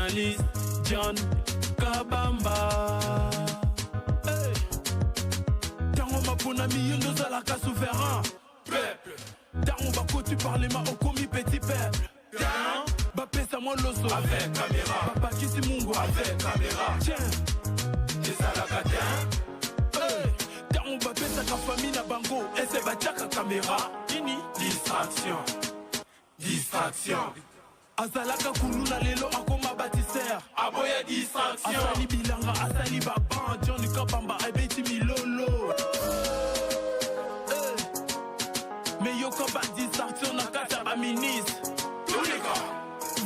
journaliste John Kabamba. Hey. Tango mapona miyondo zalaka souverain. Peuple. Tango bako tu parles ma okomi petit peuple. Bapesa moi loso avec caméra. Papa kisi mungu avec caméra. Tiens. Ezalaka tiens. Hey. Tango bapesa ka famille na bango. Ese bachaka caméra. Ini distraction. Distraction. Azalaka kuluna lelo akoma bâtisseur. Aboya distraction. Asali bilanga, asali baban. Johnny Kabamba, ebeti milolo. Mais yo kaba distraction na kata ba ministre. Tous les gars.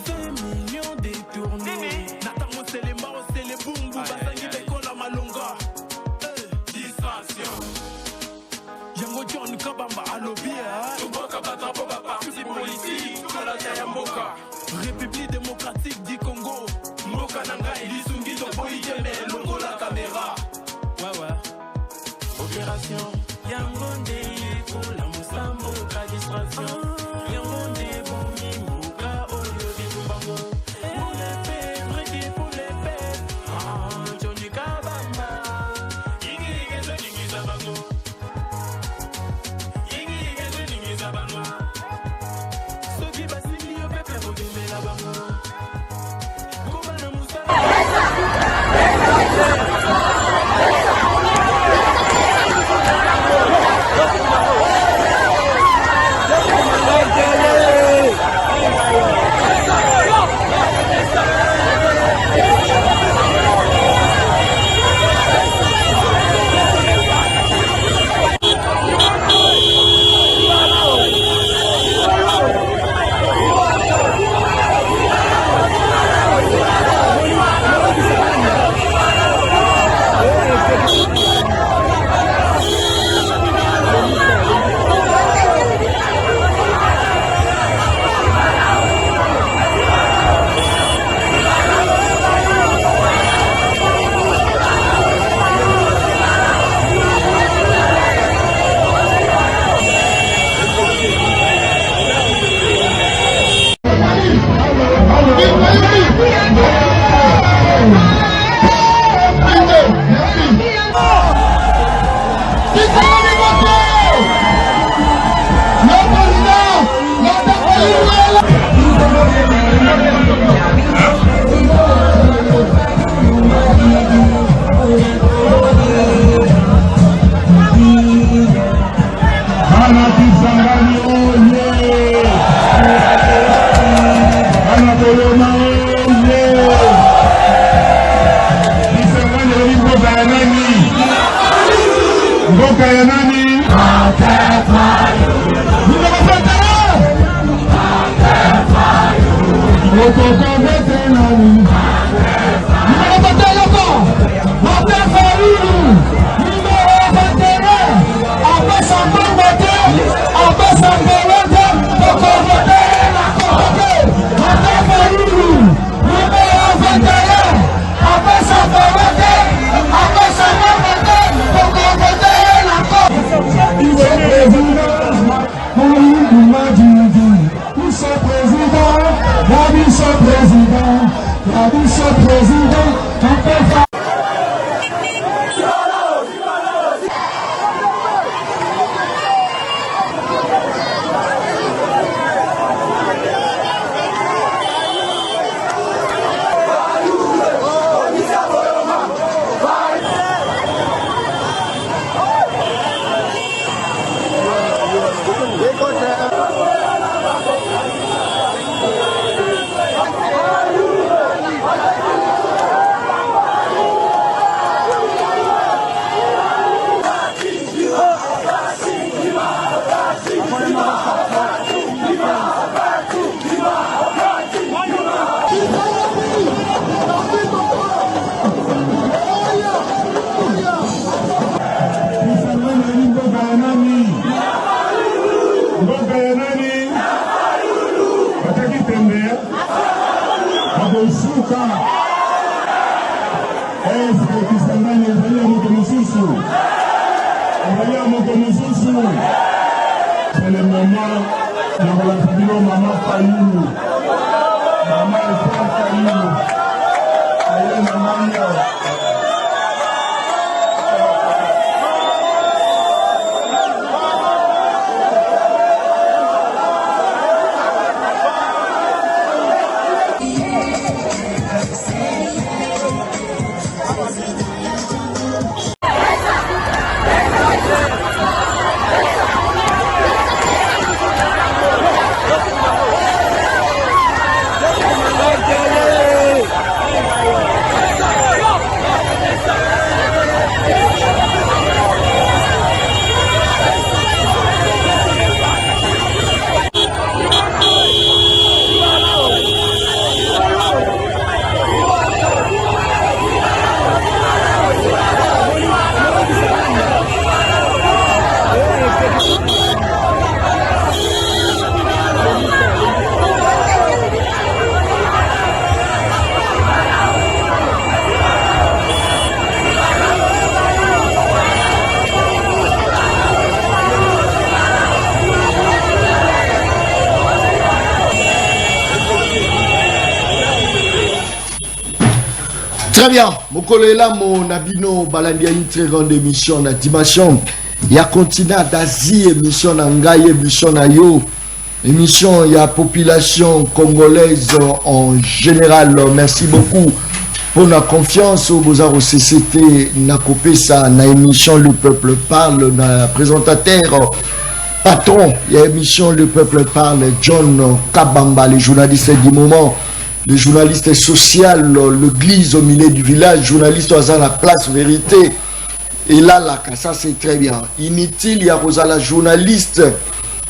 20 millions détournés. Natango c'est les morts, c'est les boumbo. Basangi bekola malonga. Distraction. Yango Johnny Kabamba alobia. Tuboka batrapo ba parti politique. Kola Yamboka. République démocratique du Congo. Mboka nanga ilisungi to boyeme longo la caméra. Ouais. Opération Yangonde pour la musambo ka distraction. Yangonde bongi muka oyo bitumbango. Pour les paix, breki pour les paix. Johnny Kabamba. Igi zabango. Igi zabango. Soki basili yo pepe kodeme la bango. Kobana musala. C'est le moment de la maman Fayou. Maman et frère Fayou. Très bien, Mokolela mon abino balandia une très grande émission na dimension. Ya continent d'Asie émission na ngai émission na yo. Émission ya population congolaise en général. Merci beaucoup pour la confiance au Beaux-Arts CCT na kopesa na émission Le Peuple Parle na présentateur patron. Ya émission Le Peuple Parle John Kabamba, les journalistes du moment. Le journaliste social, l'église au milieu du village, journaliste à la place vérité. Et là, ça c'est très bien. Inutile, il y a la journaliste,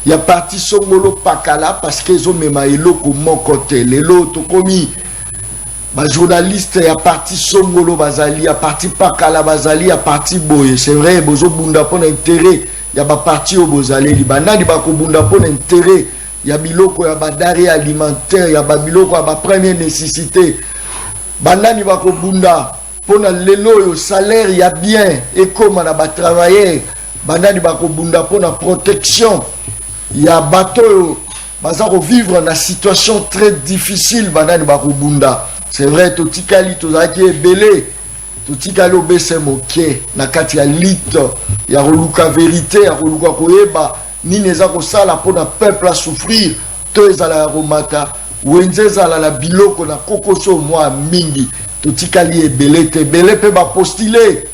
il y a parti Songolo Pakala parce qu'ils ont même comme mon côté. Les lots, commis. Ma journaliste, il y a parti Songolo Bazali, il y a parti Pakala Bazali, il y a parti Boye. C'est vrai, Bozo Bunda pour intérêt. Il y a parti au Bozali, il y a Bunda pour intérêt. Il y a biloko ya badari alimentaire, il y a biloko ya première nécessité. Banani ba ko bunda pona lelo yo salaire il y a bien et comme on a travailler. Banani ba ko bunda pona protection. Il y a bateau baza ko vivre dans situation très difficile banani ba ko bunda. C'est vrai to tikali to zaki ebele. To tikali obese moké na kati ya lit ya roluka vérité ya roluka koyeba. Ni neza ko sala pona peuple à souffrir to ezala romata wenze ezala la biloko na kokoso moi mingi to tikali ebele te belé pe ba postuler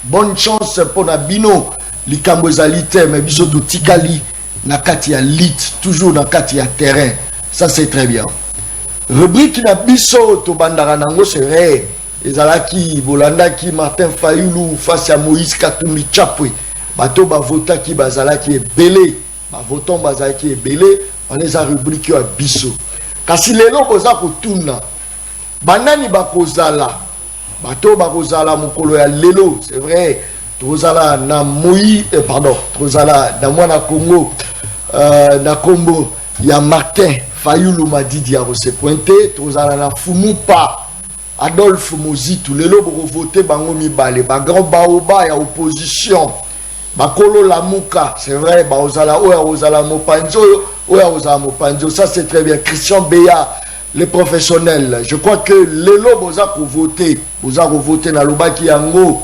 bonne chance pona bino likambo ezali te mais biso to tikali na kati ya lit toujours na kati ya terrain, ça c'est très bien. Rubrique na biso to bandara nango c'est vrai ezalaki bolandaki Martin Fayulu face à Moïse Katumbi Chapwe. Bato ba vota ki bazala ki ebele ba voton bazala ki ebele on les a rubrique à biso kasi lelo koza kotuna banani bakozala bato bakozala mokolo ya lelo c'est vrai tozala na Moïse tozala na mwana Congo na Kombo ya Martin Fayulu Madidi ya se pointer tozala na Fumupa Adolphe Mozitu lelo boko voter bango mibale ba grand baoba ya opposition Bakolo Lamuka, c'est vrai, Baozala, Oya Ozala Mopanzo, Oya Ozala Mopanzo, ça c'est très bien. Christian Béa, les professionnels. Je crois que Lelo Boza pour voter, dans l'Obaki Yango,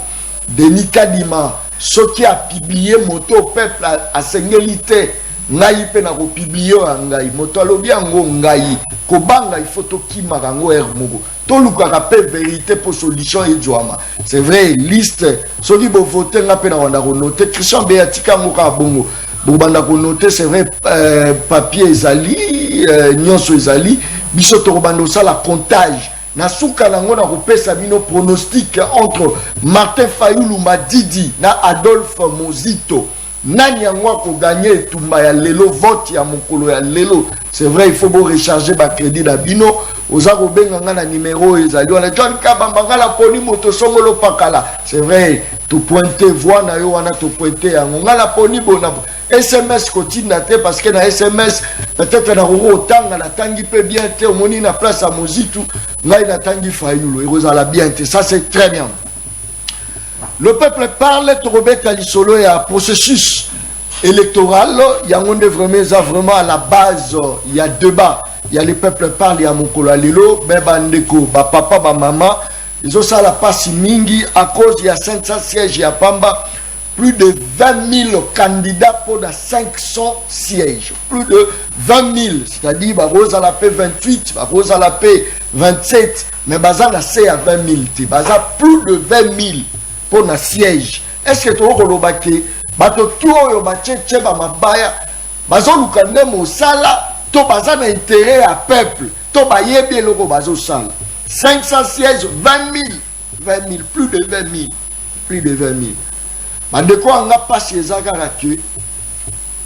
Denis Kadima, ce qui a publié Moto Peuple à Sengelité, Ngai pe na ko publier ngai moto alobi yango ngai kobanga ifoto kima kango ermogo to luka pe vérité pour solution et joama c'est vrai liste soki bo voter nga pe na wanda ko noter Christian Béatika ngoka bongo bo banda ko noter c'est vrai papier ezali nyonso ezali biso to banda ça la comptage na suka nango na ko pesa bino pronostic entre Martin Fayulu Madidi na Adolphe Mozito. Nani yango ko gagner tumba ya lelo vote ya mokolo ya lelo c'est vrai il faut bo recharger ba crédit na bino oza ko benga na numéro ezali wana John Kabamba ngala poni moto songolo pakala c'est vrai to pointer voix na yo wana to pointer yango ngala poni bona SMS kotina te parce que na SMS peut-être na ro tanga na tangi pe bien te moni na place à Mozitu ngai na tangi Fayulu ezala bien te ça c'est très bien. Le peuple parle, Robert Kalisolo, il y a un processus électoral, il y a vraiment à la base, il y a débat. Il y a le peuple parle, il y a Mokola Lelo, Bebandeko, papa, maman, ils ont ça la passe mingi à cause il y a 500 sièges, il y a Pamba, plus de 20 000 candidats pour 500 sièges. Plus de 20 000, c'est-à-dire, Rose à la paix 28, Rose à la paix 27, mais Baza la C à 20 000, Baza plus de 20 000. Pour un siège. Est-ce que tu as dit bato tu oyo bacheche ba mabaya bazo lukande mo sala to baza na intérêt à peuple to ba yebi loko bazo sala 500 sièges 20 000 plus de 20 000 bande ko anga passe ezaka que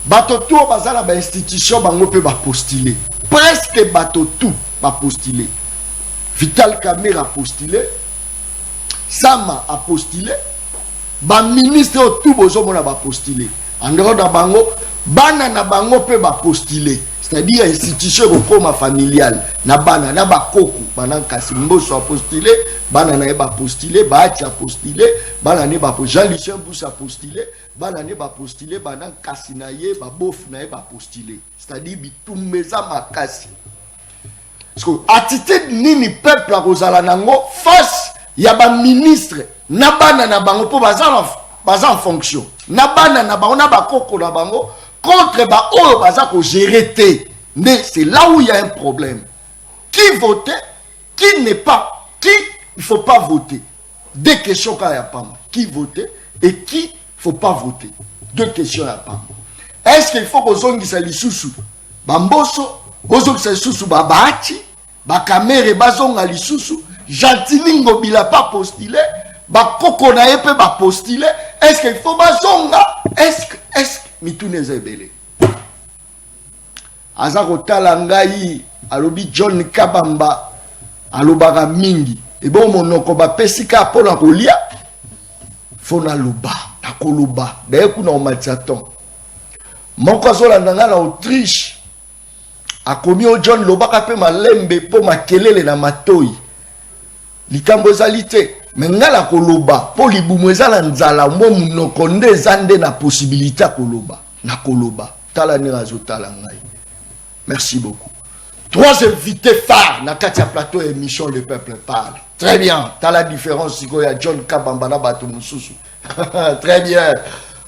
bato tu baza na ba institution bango pe ba postuler presque bato tout ba postuler Vital Kamerhe a postulé Sama a postulé, ba ministre tout bozo mona ba postulé. En dehors de bango, bana na bango pe ba postulé. C'est-à-dire institution comme familiale. Na bana na ba koku, bana Kasimbo so postulé, bana na ba postulé, ba a postulé, bana ne ba Jean-Lucien Boussa postulé, bana ne ba postulé, bana Kasinaye ba bof na ba postulé. C'est-à-dire bitumbeza makasi. Parce que attitude nini peuple a rozala nango face Il y a un ministre, Nabana Nabango pour baza en fonction. Nabana Nabango, Nabakoko Nabango, contre Bao Baza pour gérer. Mais c'est là où il y a un problème. Qui voter, qui n'est pas, qui il ne faut pas voter. Deux questions quand il n'y a pas. Qui voter et qui il ne faut pas voter. Deux questions il n'y a pas. Est-ce qu'il faut que vous ayez les sous-sous? Bamboso, vous ayez les sous-sous, Babachi, Bakamere, Bazonga les sous-sous, Jantilingo Bila pas postulé, Bakoko Naepe pas postulé. Est-ce qu'il faut Bazonga? Est-ce que Mitoune Zebele? Azako Talangaï, Alobi John Kabamba, Alobara Mingi, et bon, mon koba pesika pona kolia, fona loba, nakoloba, d'ailleurs, kuna o matiaton. Mon kazola nanga na Autriche, a commis au John Lobaka pe malembe po makelele na matoi. Likambo ezalite, mais nga la koloba, po libumu ezala nzala, mo munoko nde zande na possibilité a koloba, na koloba, tala ni razo tala ngai. Merci beaucoup. Trois invités phares na Katia Plateau émission Le Peuple Parle. Très bien. T'as la différence, il y a John Kabambana Batumususu. Très bien.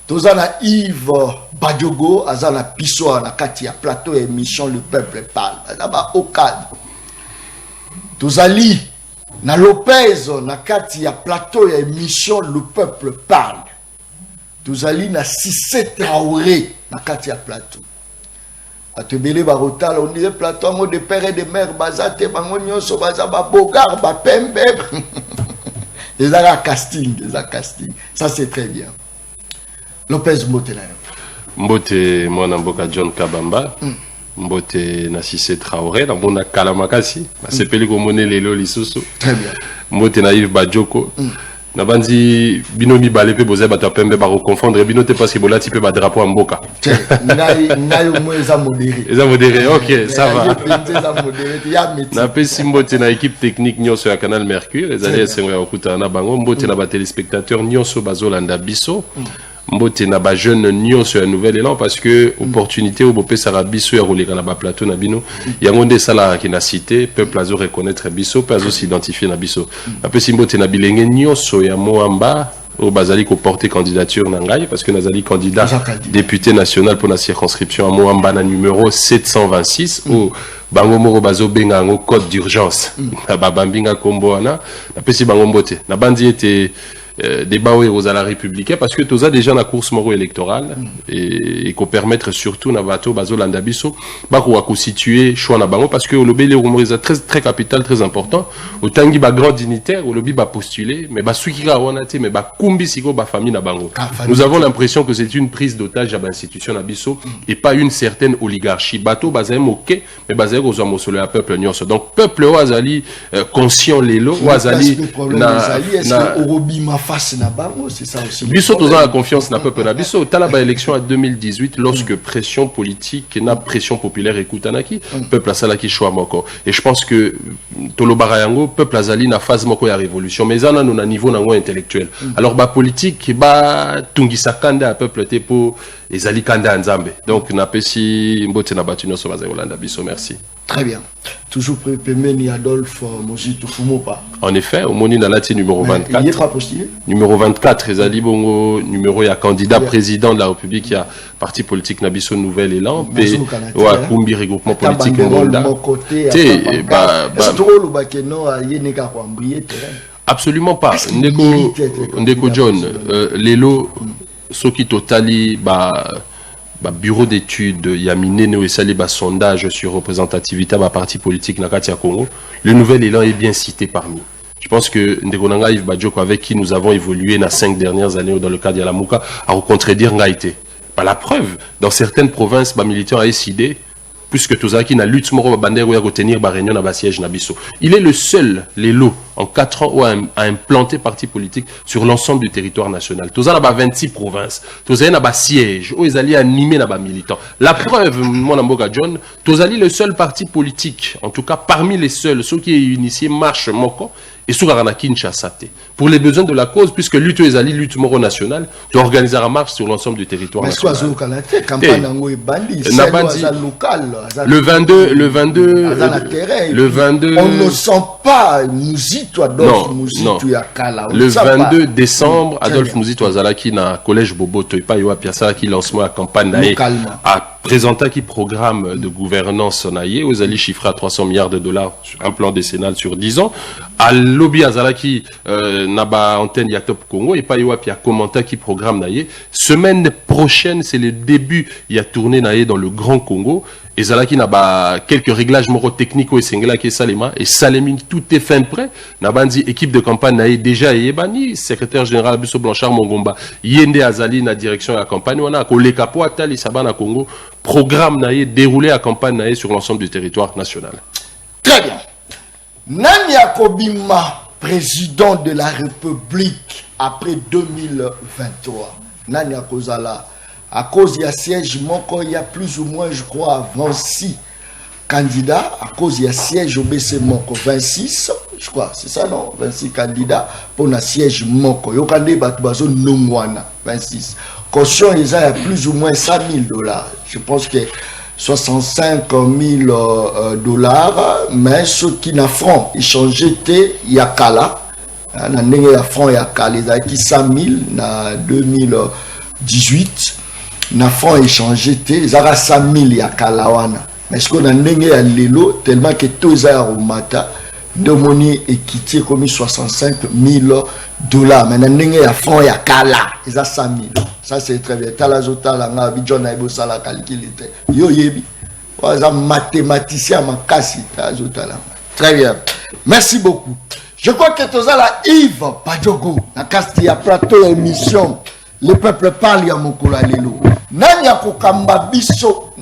Tozana Yves Badjogo, Azana Pissoa na Katia Plateau émission Le Peuple Parle. Azaba Okad. Tozali na Lopez na Katia Plateau émission Le Peuple Parle. Tozali na Cissé Traoré na Katia Plateau. Atebele barotal on dirait plateau de père et de mère bazate bango nyonso bazaba bogar ba pembe. Les a casting, ça c'est très bien. Lopez Mbote là. Mbote mwana mboka John Kabamba. Mbote na Cissé Traoré na mona kalamakasi. Ba sepeli ko mone lelo lisusu. Très bien. Mbote na Yves Badjoko. Na bandi binomi balepe boze bato pembe ba confondre binote parce que bolati pe ba drapeau en mboka. Ngai mo eza modéré. Eza modéré. OK, ça va. Ya métier. Na pe simbote na équipe technique nyonso ya Canal Mercure, ezali esengo ya okuta na bango mbote na ba téléspectateurs nyonso bazolanda biso. Mbote na ba jeune nyonso ya Nouvel Élan parce que opportunité au bopé sara biso ya roleka na ba plateau na bino yango nde sala ki na cité peuple azo reconnaître biso pe azo s'identifier na biso ape simbote na bilenge nyonso ya Moamba au bazali ko porter candidature na ngai parce que nazali candidat député national pour la circonscription à Moamba na numéro 726 au bango moko bazo benga ngo code d'urgence na babambinga kombo wana ape si bango mbote na bandi était débat aux à la République parce que tous a déjà la course moro électorale et qu'on permettre surtout na bateau bazolanda biso ba ko constituer choix na bango parce que au lobby les rumeurs très très capital très important au tangi ba grand dignitaire au lobby ba postuler mais ba suikira wanate mais ba kumbi siko ba famille na bango nous avons l'impression que c'est une prise d'otage à l'institution na biso et pas une certaine oligarchie bateau bazem OK mais bazem aux hommes sur le peuple nyonso donc peuple oazali conscient lelo oazali na orobima face na bango, c'est ça aussi. Biso toza la confiance na peuple na biso talaba élection à 2018 lorsque pression politique na pression populaire écoutanaki peuple asalaki choix moko et je pense que tolobara yango peuple azali na phase moko ya révolution mais ana na niveau nango intellectuel alors ba politique ba tungisa kanda peuple te po ezali kanda nzambe donc na pesi mbote na batu nyonso baza Yolanda biso merci. Très bien. Toujours Pemeni Adolphe Mojito Fumopa. En effet, au Moni Nalati numéro 24. Il est pas postulé. Numéro 24, Ezali Bongo, numéro ya candidat président de la République, il y a parti politique Nabiso Nouvel Élan, et Kumbi regroupement politique Ngonda. Absolument pas. Ndeko John, Lelo, Soki Totali, bureau d'études, il y a Minene et sondage sur représentativité à parti politique Nakatia Congo. Le Nouvel Élan est bien cité parmi. Je pense que Ndegonanga Yves Badjoko, avec qui nous avons évolué dans 5 dernières années dans le cadre de la Mouka, a recontredire Ngaïté. Par la preuve, dans certaines provinces, les militaires ont décidé, puisque Tozaki n'a lutte moro bandère ou à retenir réunion à siège Nabiso. Il est le seul, les lots, en 4 ans, à implanter parti politique sur l'ensemble du territoire national. Tozana n'a 26 provinces. Tozana n'a siège. Où ils allaient animer n'a militants. La preuve, mon amboga John, Tozali le seul parti politique, en tout cas parmi les seuls, ceux qui ont initié Marche Moko, et sur la Kinshasa. Pour les besoins de la cause, puisque lutte ezali lutte moro nationale, tu organises la marche sur l'ensemble du territoire national. Le 22, on ne sent pas Mouzito Adolphe Mouzito Yakala. Le 22 décembre, Adolphe Mouzito Azalaki na collège Bobo Toipa Yoa Piasa qui lancement la campagne a présenté qui programme de gouvernance naïe aux alliés chiffrés à 300 milliards de dollars sur un plan décennal sur 10 ans. À lobby Azalaki naba antenne ya Top Congo et pas Yoa Pia commenta qui programme naïe. Semaine prochaine, c'est le début il y a tourné naïe dans le Grand Congo. Et Zalaki n'a pas quelques réglages moraux techniques et Sengela qui est Salema et Salemine tout est fin prêt. N'a pas dit équipe de campagne n'a déjà Yebani secrétaire général Bisso Blanchard Mongomba Yende Azali na direction de la campagne on a collé Kapo Atali Sabana Congo programme n'a déroulé à campagne n'a sur l'ensemble du territoire national. Très bien. Nania Kobima président de la République après 2023. Nania Kozala. À cause il y a siège, il y a plus ou moins, je crois, 26 candidats. À cause il y a siège au BC Moko, 26, je crois, c'est ça, non? 26 candidats pour un siège Moko. Il y a des batubazo Nongwana, 26. Caution, il y a plus ou moins $100 000. Je pense que 65 000 dollars, mais ceux qui n'ont franc, ils changent, il y a Kala. Il y a franc, il y a Kala, il y a 100 000 en 2018. Na franc échangé té zara 100 000 ya kalawana mais ce qu'on a ndenge ya lelo tellement que tout ça romata de monnaie équité comme 65 000 dollars mais na ndenge ya franc ya kala ils a 100 000 ça c'est très bien tala zotala nga bidjon na ibo sala calculer yo yebi wa mathématicien makasi ta zotala très bien merci beaucoup je crois que tout ça là Yves Padjogo na casti ya plateau émission le peuple parle ya mokola lelo. Nanya kokamba biso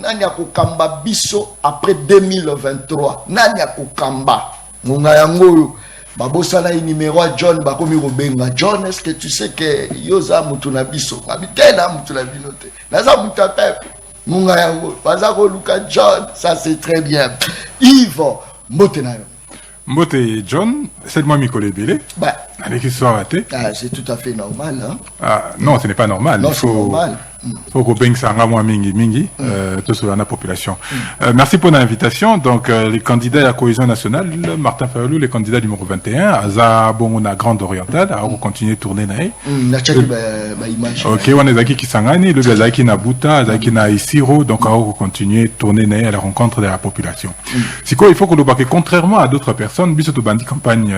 après 2023. Nanya kokamba. Ngonga yango babosana numéro à John bakomi robenga. John, est-ce que tu sais que yoza mutu na biso? Abitena mutu na binote. Naza mutu peuple. Ngonga yango bazako luka John, ça c'est très bien. Yves Motenayo. Mbote John, c'est moi Mikole Bélé. Bah, avec histoire ratée. Ah, c'est tout à fait normal. Hein? Ah, non, ce n'est pas normal. Non, c'est normal. Faut que Beng Sanga moi mingi tout sur la population. Merci pour l'invitation. Donc les candidats à la cohésion nationale, Martin Fayulu, les candidats numéro 21, Aza Bongona Grande Orientale, à continuer de tourner naï. Ok, on est qui Kisangani, le Zaki Nabuta, Zaki na Isiro, donc à continuer de tourner naï à la rencontre de la population. C'est quoi, il faut que le bac contrairement à d'autres personnes, biso to bandi campagne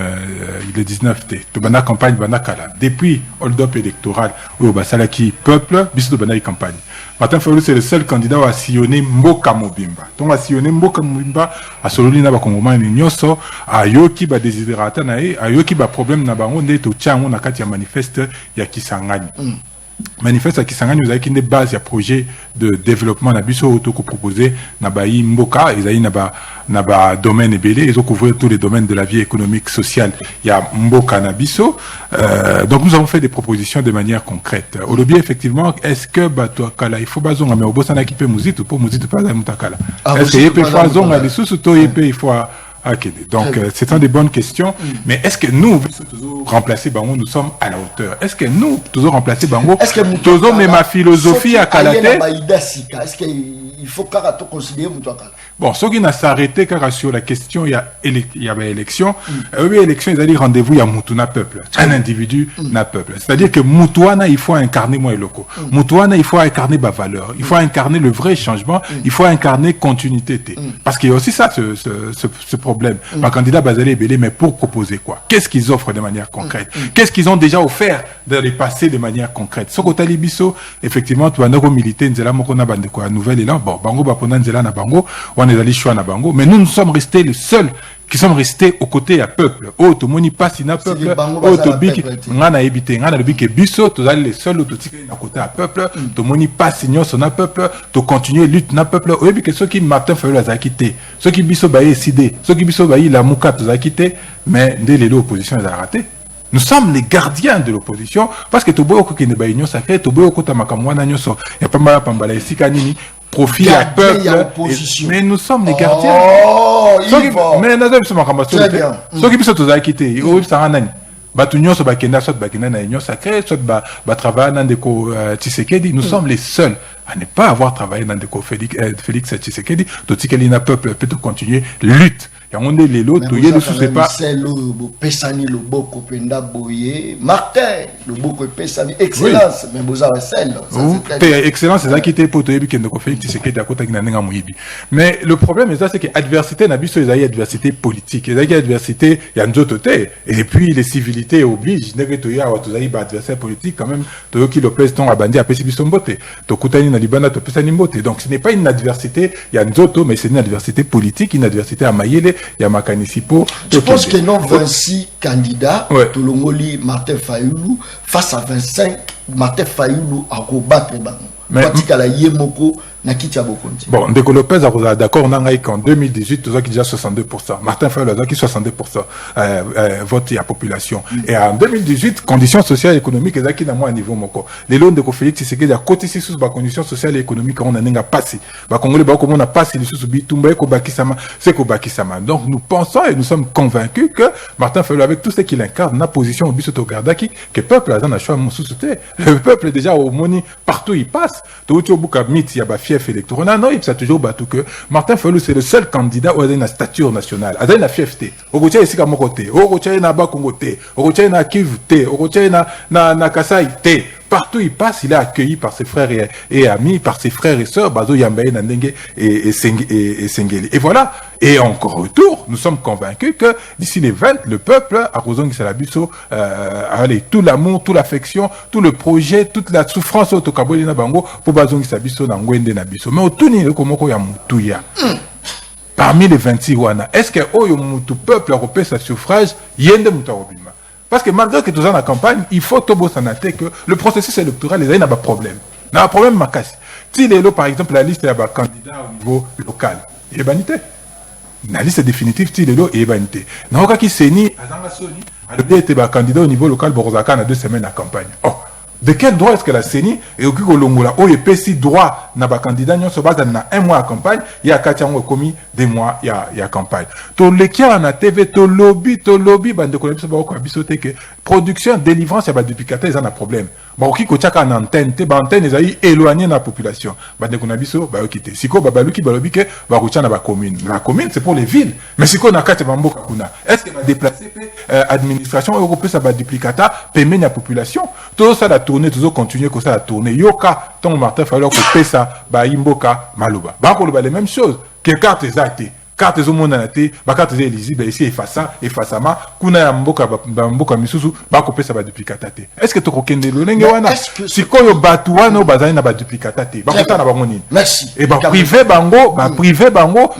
il est 19 t. To banda campagne banda kala. Depuis hold-up électoral ou basalaki peuple, biso to banda campagne. Martin Fayulu c'est le seul candidat à sillonner Mboka Mobimba. Donc à sillonner Mboka Mobimba à sololi na ba kongomani nyoso a yoki ba desiderata na e a yoki ba problème na bango nde to tchango na kati ya manifeste ya Kisangani. Manifeste à Kisangani vous avez une base ya projet de développement na biso auto ko proposer na ba Mboka ezali na ba domaine ebele ils ont couvert tous les domaines de la vie économique sociale il y a Mboka na biso donc nous avons fait des propositions de manière concrète au lobby effectivement est-ce que bato kala il faut bazonga mais obosana ki pe muzito pour muzito pas za mutakala est-ce que yepe fazonga les sous to yepe il faut ok, donc c'est une des bonnes questions. Mais est-ce que nous, toujours remplacer Bango, nous sommes à la hauteur? Est-ce que nous, toujours remplacer Bango, toujours mais ma philosophie à Kalate? Est-ce qu'il faut carrément considérer Moutouakala? Bon, ce qui n'a s'arrêté car sur la question, il y a élection. Oui, élection, ils allaient rendez-vous, il y a Moutouana peuple. Un individu n'a peuple. C'est-à-dire que Moutouana, il faut incarner moi et locaux. Moutouana, il faut incarner ma valeur. Il faut incarner le vrai changement. Il faut incarner continuité. Parce qu'il y a aussi ça, ce problème. Ma candidat Bazali Belé, mais pour proposer quoi? Qu'est-ce qu'ils offrent de manière concrète? Qu'est-ce qu'ils ont déjà offert dans les passés de manière concrète? Sokotali Bisso, effectivement, tu as un militaire, Nzela Mokona Bande quoi, nouvelle élan. Bon, Bango Bapona Nzela na Bango, on est allé choix na Bango, mais nous sommes restés les seuls qui sommes restés aux côtés à peuple. Oh, tout le monde passe in a peuple. Oh, tout big, on a évité, on a le big biso, tout allez les seuls autotiques à côté à peuple. Tout le monde passe in son a peuple. Tout continuer lutte na peuple. Oui, puis que ceux qui Martin Fayulu a quitté, ceux qui biso baillé sidé, ceux qui biso baillé la mouka tout a quitté, mais dès les l'opposition les a raté. Nous sommes les gardiens de l'opposition parce que tout beau qui ne baille sacré, tout beau qui makamwana nyoso, y a pas mal pambala ici kanini. Profit à peuple, mais nous sommes les gardiens. Oh, mais nous sommes très bien. Ceux qui sont tous acquittés, ils ont un Batunyo so bakenda soit bakenda na union sacrée, soit ba travailler dans des co Tshisekedi, nous sommes les seuls à ne pas avoir travaillé dans des co Félix Tshisekedi, tout ce qu'il n'a peuple peut continuer lutte. yango nde lelo toye le sous pas pesani le boko penda boye Martin le boko pesani excellence mais boza sel excellence c'est ça qui était pour toyebi kende ko Félix Tshisekedi akota kina nenga moyibi mais le problème c'est que adversité na biso ezali adversité politique ezali adversité ya nzoto te et puis les civilités obligent ndenge toya wa tozali ba adversaire politique quand même toyoki Lopez ton abandi apesi biso mbote tokutani na libanda topesani mbote donc ce n'est pas une adversité ya nzoto mais c'est une adversité politique une adversité à mayele ya makanisi po je pense que non 26 candidats tolongoli Martin Fayulu face à 25 Martin Fayulu a combattre bango patikala yemoko na kitia bokonti. Bon, Ndeko Lopez a d'accord qu'en 2018, tu as déjà 62%. Martin Fayulu a 62% vote à la population. Et en 2018, conditions sociales et économiques, ils ont moins à niveau moko. Les lois de Félix Tshisekedi a cotisé sous les conditions sociales et économiques qu'on a passé. Congolais, comme on a passé les sous Bitumba, c'est Kobakisama. Donc nous pensons et nous sommes convaincus que Martin Fayulu, avec tout ce qu'il incarne, na position au Bisoto Gardaki, que le peuple a choix de le peuple est déjà au moni partout il passe. Tout au bout de mythe, il y a fief électoral. Non, il s'est toujours battu que Martin Fayulu c'est le seul candidat où il a une stature nationale. Il a une fierté. Au Routier ici comme côté, au Routier na Bakongo té, au Routier na Kivu té, au Routier na Kasai té. Partout il passe, il est accueilli par ses frères et amis, par ses frères et sœurs, Bazo Yambaye Nandenge et Sengeli. Et voilà. Et encore retour, nous sommes convaincus que d'ici les 20, le peuple, à Rosong Salabiso, allez, tout l'amour, toute l'affection, tout le projet, toute la souffrance au Tokaboli Nabango, pour Bazong Salabiso, Nangwende Nabiso. Mais au tout niveau, comment il y a Moutouya. Parmi les 26 Wana, est-ce que le peuple européen sa suffrage, Yende Moutarobima? Parce que malgré que tout ça dans la campagne, il faut tout sanater que le processus électoral, les n'a pas de problème. Il y a un problème, Makassi. Si les lots, par exemple, la liste est candidat au niveau local, il y a vanité. La liste définitive, si les lots est vanité. N'a aucun qui s'est ni, a été candidat au niveau local, Borozaka, en 2 semaines à campagne. Oh. De quel droit est-ce que la CENI et au Kigolongola, où il y a si droit n'a pas candidat, n'y a se base dans 1 mois à campagne, il y a 4 ans commis 2 mois, il y a campagne. To lekia na TV, to lobby, bande de connaître ce bisoté que production, délivrance, il y a pas de picaté, ils ont un problème. Bon, qui kochaka en antenne, antenne, ils ont éloigné la population. Bande de konabiso, bah, quitter. Siko, babaluki, balobike, bah, kocha na ba commune. La commune, c'est pour les villes. Mais siko na kate bambo kakuna. Est-ce que va déplacer, administration européenne, ça va duplicata, paiement la population? Tout ça, la tournée, toujours continuer comme ça, la tournée. Yoka, ton Martin Fayulu, que ça, bah, imboka, maluba. Bah, on les mêmes choses. Que carte exacte. Carte au monde en été, bah carte éligible ici effaça ma kuna ya mboka misusu ba kopesa ça va duplicatate. Est-ce que tu kokende lolenge wana si koyo batu wana bazali na ba duplicatate ba kota na bango nini? Merci. Et privé bango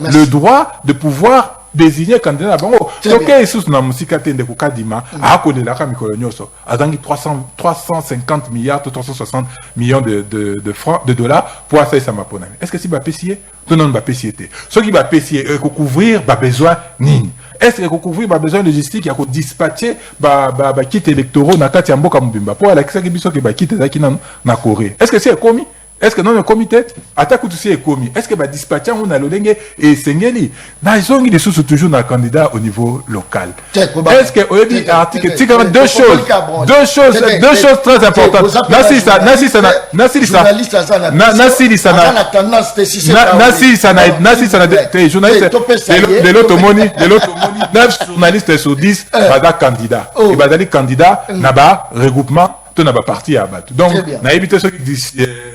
le droit de pouvoir désigner candidat na bango. Donc Jesus na musika tende ko kadima a kolela ka mikolo nyoso azangi 350 milliards 360 millions de francs de dollars pour ça ça mapona. Est-ce que si ba pesier non ba pesier te. Ce qui va pesier couvrir ba besoin nini? Est-ce que couvrir ba besoin logistique ya ko dispatcher ba kit électoraux na kati ya mboka mubimba pour la kisa biso ke ba kit ezaki na Corée. Est-ce que c'est commis? Est-ce que non le comité attaque tout est commis? Est-ce que va dispatcher on a l'olenge et sengeli na ils des sous toujours na candidat au niveau local? Est-ce que oyebi article tika deux choses très importantes. De l'autre moni 9 journalistes sur 10 bada candidat et badali candidat naba regroupement tout n'a pas parti à battre. Donc, on a évité ceux qui disent,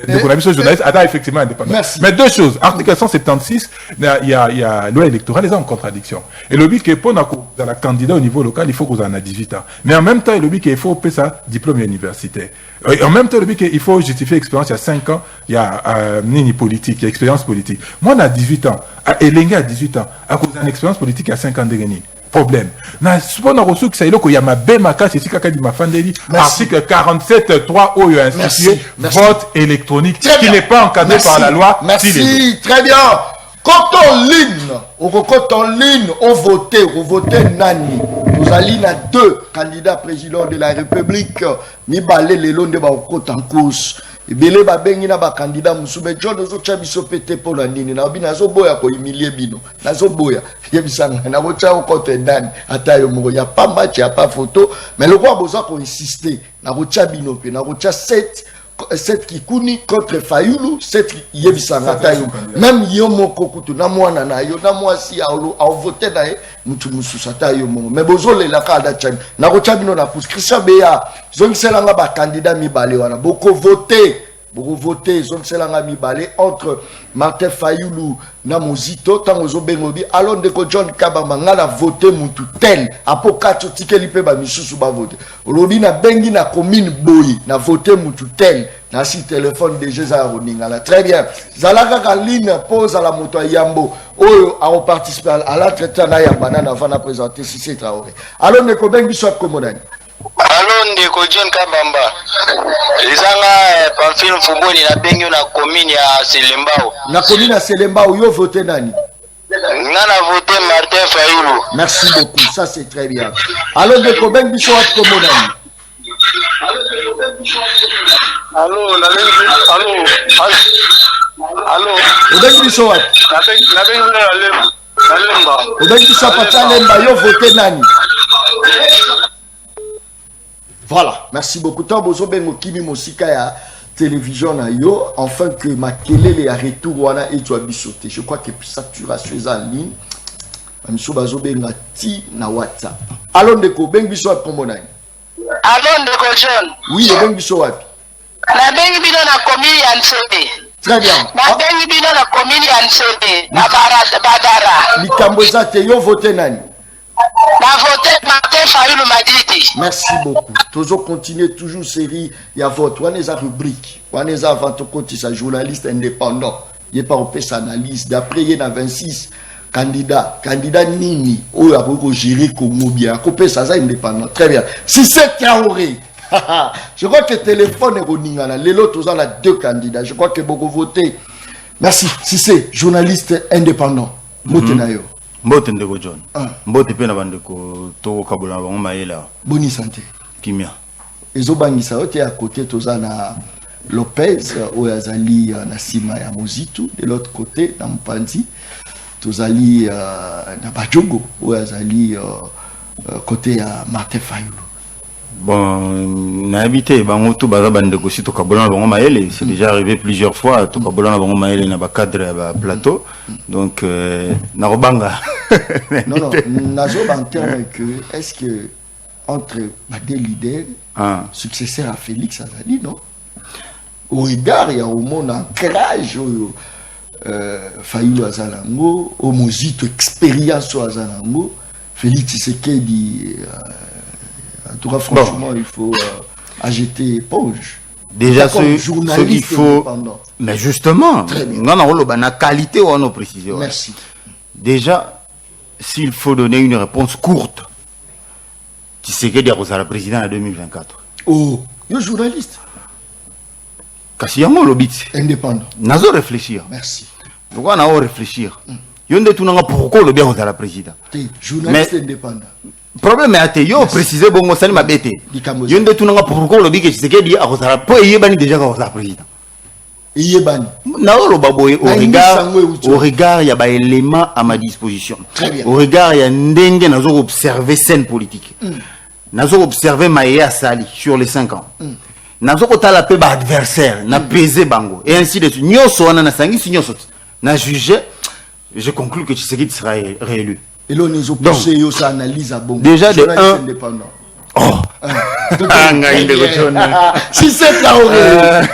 journaliste, a effectivement indépendant. Mais 2 choses. Article 176, il y a loi électorale, les gens en contradiction. Et le but que pour dans la candidat au niveau local, il faut qu'on en a 18 ans. Mais en même temps, le but qu'il faut payer sa diplôme universitaire. Et en même temps, le but qu'il faut justifier expérience il y a 5 ans, il y a nini politique, il y a expérience politique. Moi, on a 18 ans. Et Lengue a 18 ans. À cause d'une expérience politique, il y a 5 ans de gagner. Problème. Na supona reçu que ça il y a ma bemaka c'est kaka di mafandeli article 47.3 où il y a institué vote électronique qui n'est pas encadré par la loi. Merci, très bien. Quand en ligne, on votait Nani. Nous allons à 2 candidats présidents de la République. Mibale les longs de Baokot en course. Ebele ba bengi na ba candidat musube John zo chabiso pété pour la nini na bina zo boya ko humilier bino na zo boya yebisanga na bocha ko côté Dan ata yo mo ya pas match ya pas photo mais le quoi besoin qu'on insister na bocha bino pe na bocha 7 7 Kikuni contre Fayulu, 7 Yebisangata yo. Même Yomo Kokutu, na mwana na yo, na mwasi a voté na ye, mutu mususata yo mo. Mais bozole la ka da chami. Na ko chami no na pousse Christian Beya. Zong selanga ba candidat mi balé wana. Boko voté. Pour voter, zone selanga mibale entre Martin Fayulu na Mozito, tangozo bengobi, alors de John Kabamba ngala voter mutu tel, apokato tike lipe ba misusu ba voter. Olobi na bengi na commune boyi, na voter mutu tel, na si téléphone de Jésus Roningala. Très bien. Zalaka Kaline pose à la moto Yambo, oyo a participé à la traite na Yambana avant de présenter si c'est Traoré. Alors ne ko bengi soit komodani. Alors ndeko John Kabamba Lizanga Pamphile Fumboni na bengi na commune ya Selembao. Na commune ya Selembao yo voté nani? Ngana voté Martin Fayulu. Merci beaucoup, ça c'est très bien. Alors ndeko bengi biso wat komona. Allô, allô. Obengi biso wat? Na bengi na Lemba. Obengi biso pata Lemba yo voté nani? Voilà, merci beaucoup. Tant bozo bengo kimi mosika ya télévision na yo, enfin que ma kelele ya retour wana et toi bisoté. Je crois que saturation est en ligne. Amiso bazo benga ti na WhatsApp. Allons de ko bengi biso at komona. Allô ndeko John. Oui, bengi biso wapi? Na bengi bino na commune ya Nsebe. Très bien. Na bengi bino na commune ya Nsebe. Na Badara. Likambo zate yo voté nani? Na voté Martin Fayulu Madidi. Merci beaucoup. Toujours continuer, toujours série. Il y a votre, on est à rubrique. On est à votre côté, ça journaliste indépendant. Il n'y a pas une analyse. D'après, il y a 26 candidats. Candidat Nini. Oh, il y a beaucoup gérer comme bien. Copé, ça, c'est indépendant. Très bien. Si c'est Traoré. Je crois que le téléphone est boningana. Les autres, on a 2 candidats. Je crois que beaucoup voté. Merci. Si c'est journaliste indépendant. Motenayo. Mbote ndeko John. Mbote pe na bandeko to kabola bango maela. Boni santé. Kimia. Ezobangisa ote à côté tozana Lopez Oyazali na sima ya Mozito, de l'autre côté na Mpanzi tozali na Bajogo Oyazali côté à Martin Fayulu. Bon, na habité bango to baza bandeko si to kabola bango maele, c'est déjà arrivé plusieurs fois to kabola bango maele na ba cadre ba plateau. Donc na robanga. Non, nazo en terme que est-ce que entre des leaders successeurs à Félix Azali, non? Au regard, il y a au monde ancrage Fayulu Azalango, au Mozito expérience au Azalango, Félix Tshisekedi, en tout cas franchement il faut agiter éponge. Déjà ce qu'il faut, mais justement, on a la qualité ou on a précisé. Merci. Déjà, s'il faut donner une réponse courte, tu sais que Diarosala président en 2024. Oh, le journaliste. Kassiyamo lobit. Indépendant. Nazo réfléchir. Merci. Donc on a réfléchir. Yonde tout n'a pourquoi le Diarosala président. Journaliste indépendant. Problème est que yo préciser bon ça m'a bête. Yonde tout n'a pourquoi le que tu sais que Diarosala pour y bani déjà Diarosala président. Yebani. Naolo baboye au regard il y a des éléments à ma disposition. Au regard il y a ndenge nazo observer scène politique. Nazo observer Maïa Sali sur les 5 ans. Nazo kotala pe ba adversaire na peser bango et ainsi de suite. Nyoso wana na sangi nyoso na juger, je conclus que Tshisekedi sera réélu. Et là nous poussé yo sa analyse à bon. Déjà de un indépendant. Oh. Si c'est Traoré.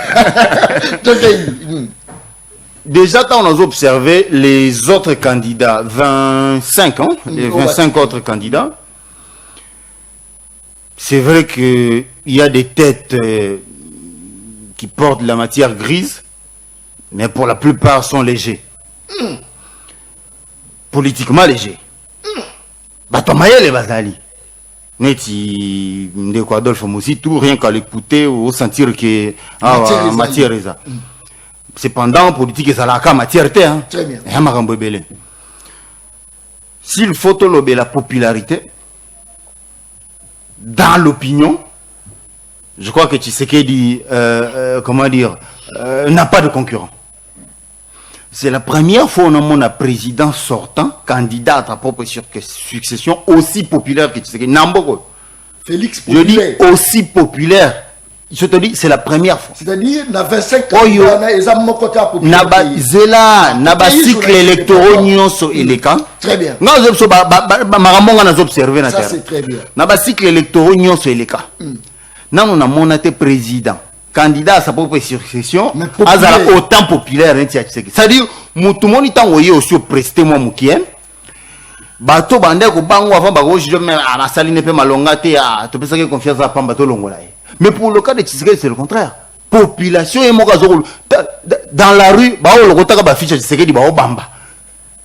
Déjà, quand on a observé les autres candidats, 25 ans, les 25 autres candidats, c'est vrai qu'il y a des têtes qui portent la matière grise, mais pour la plupart sont légers. Politiquement légers. Batomaye les Bazali. Neti ndeko Adolphe Mozito, rien qu'à l'écouter ou sentir que matière est ça. Cependant, politique est la matière terre. Très bien. S'il faut tolober la popularité dans l'opinion, je crois que Tshisekedi, comment dire, n'a pas de concurrent. C'est la première fois où on a un président sortant, candidat à sa propre succession, aussi populaire que Tshisekedi. Namboko. Félix populaire. Je dis aussi populaire je te dis, c'est la première fois. C'est-à-dire, na 25 candidats, ils ont mon côté à Zela, naba cycle électoraux nyonso eleka. Très bien. Nga obso maramonga na observer na terre. Ça c'est très bien. Naba cycle électoraux nyonso eleka. Nano na monate président, candidat à sa propre succession, azala autant populaire hein, c'est-à-dire mutumoni tango ye aussi prester moi mukien. Bato bande ko bango avant bako je me asali ne pe malonga te a to pesa que confiance à pamba to longola. Mais pour le cas de Tshisekedi c'est le contraire. Population et moka zolo dans la rue ba o lokota ba fiche Tshisekedi ba o bamba.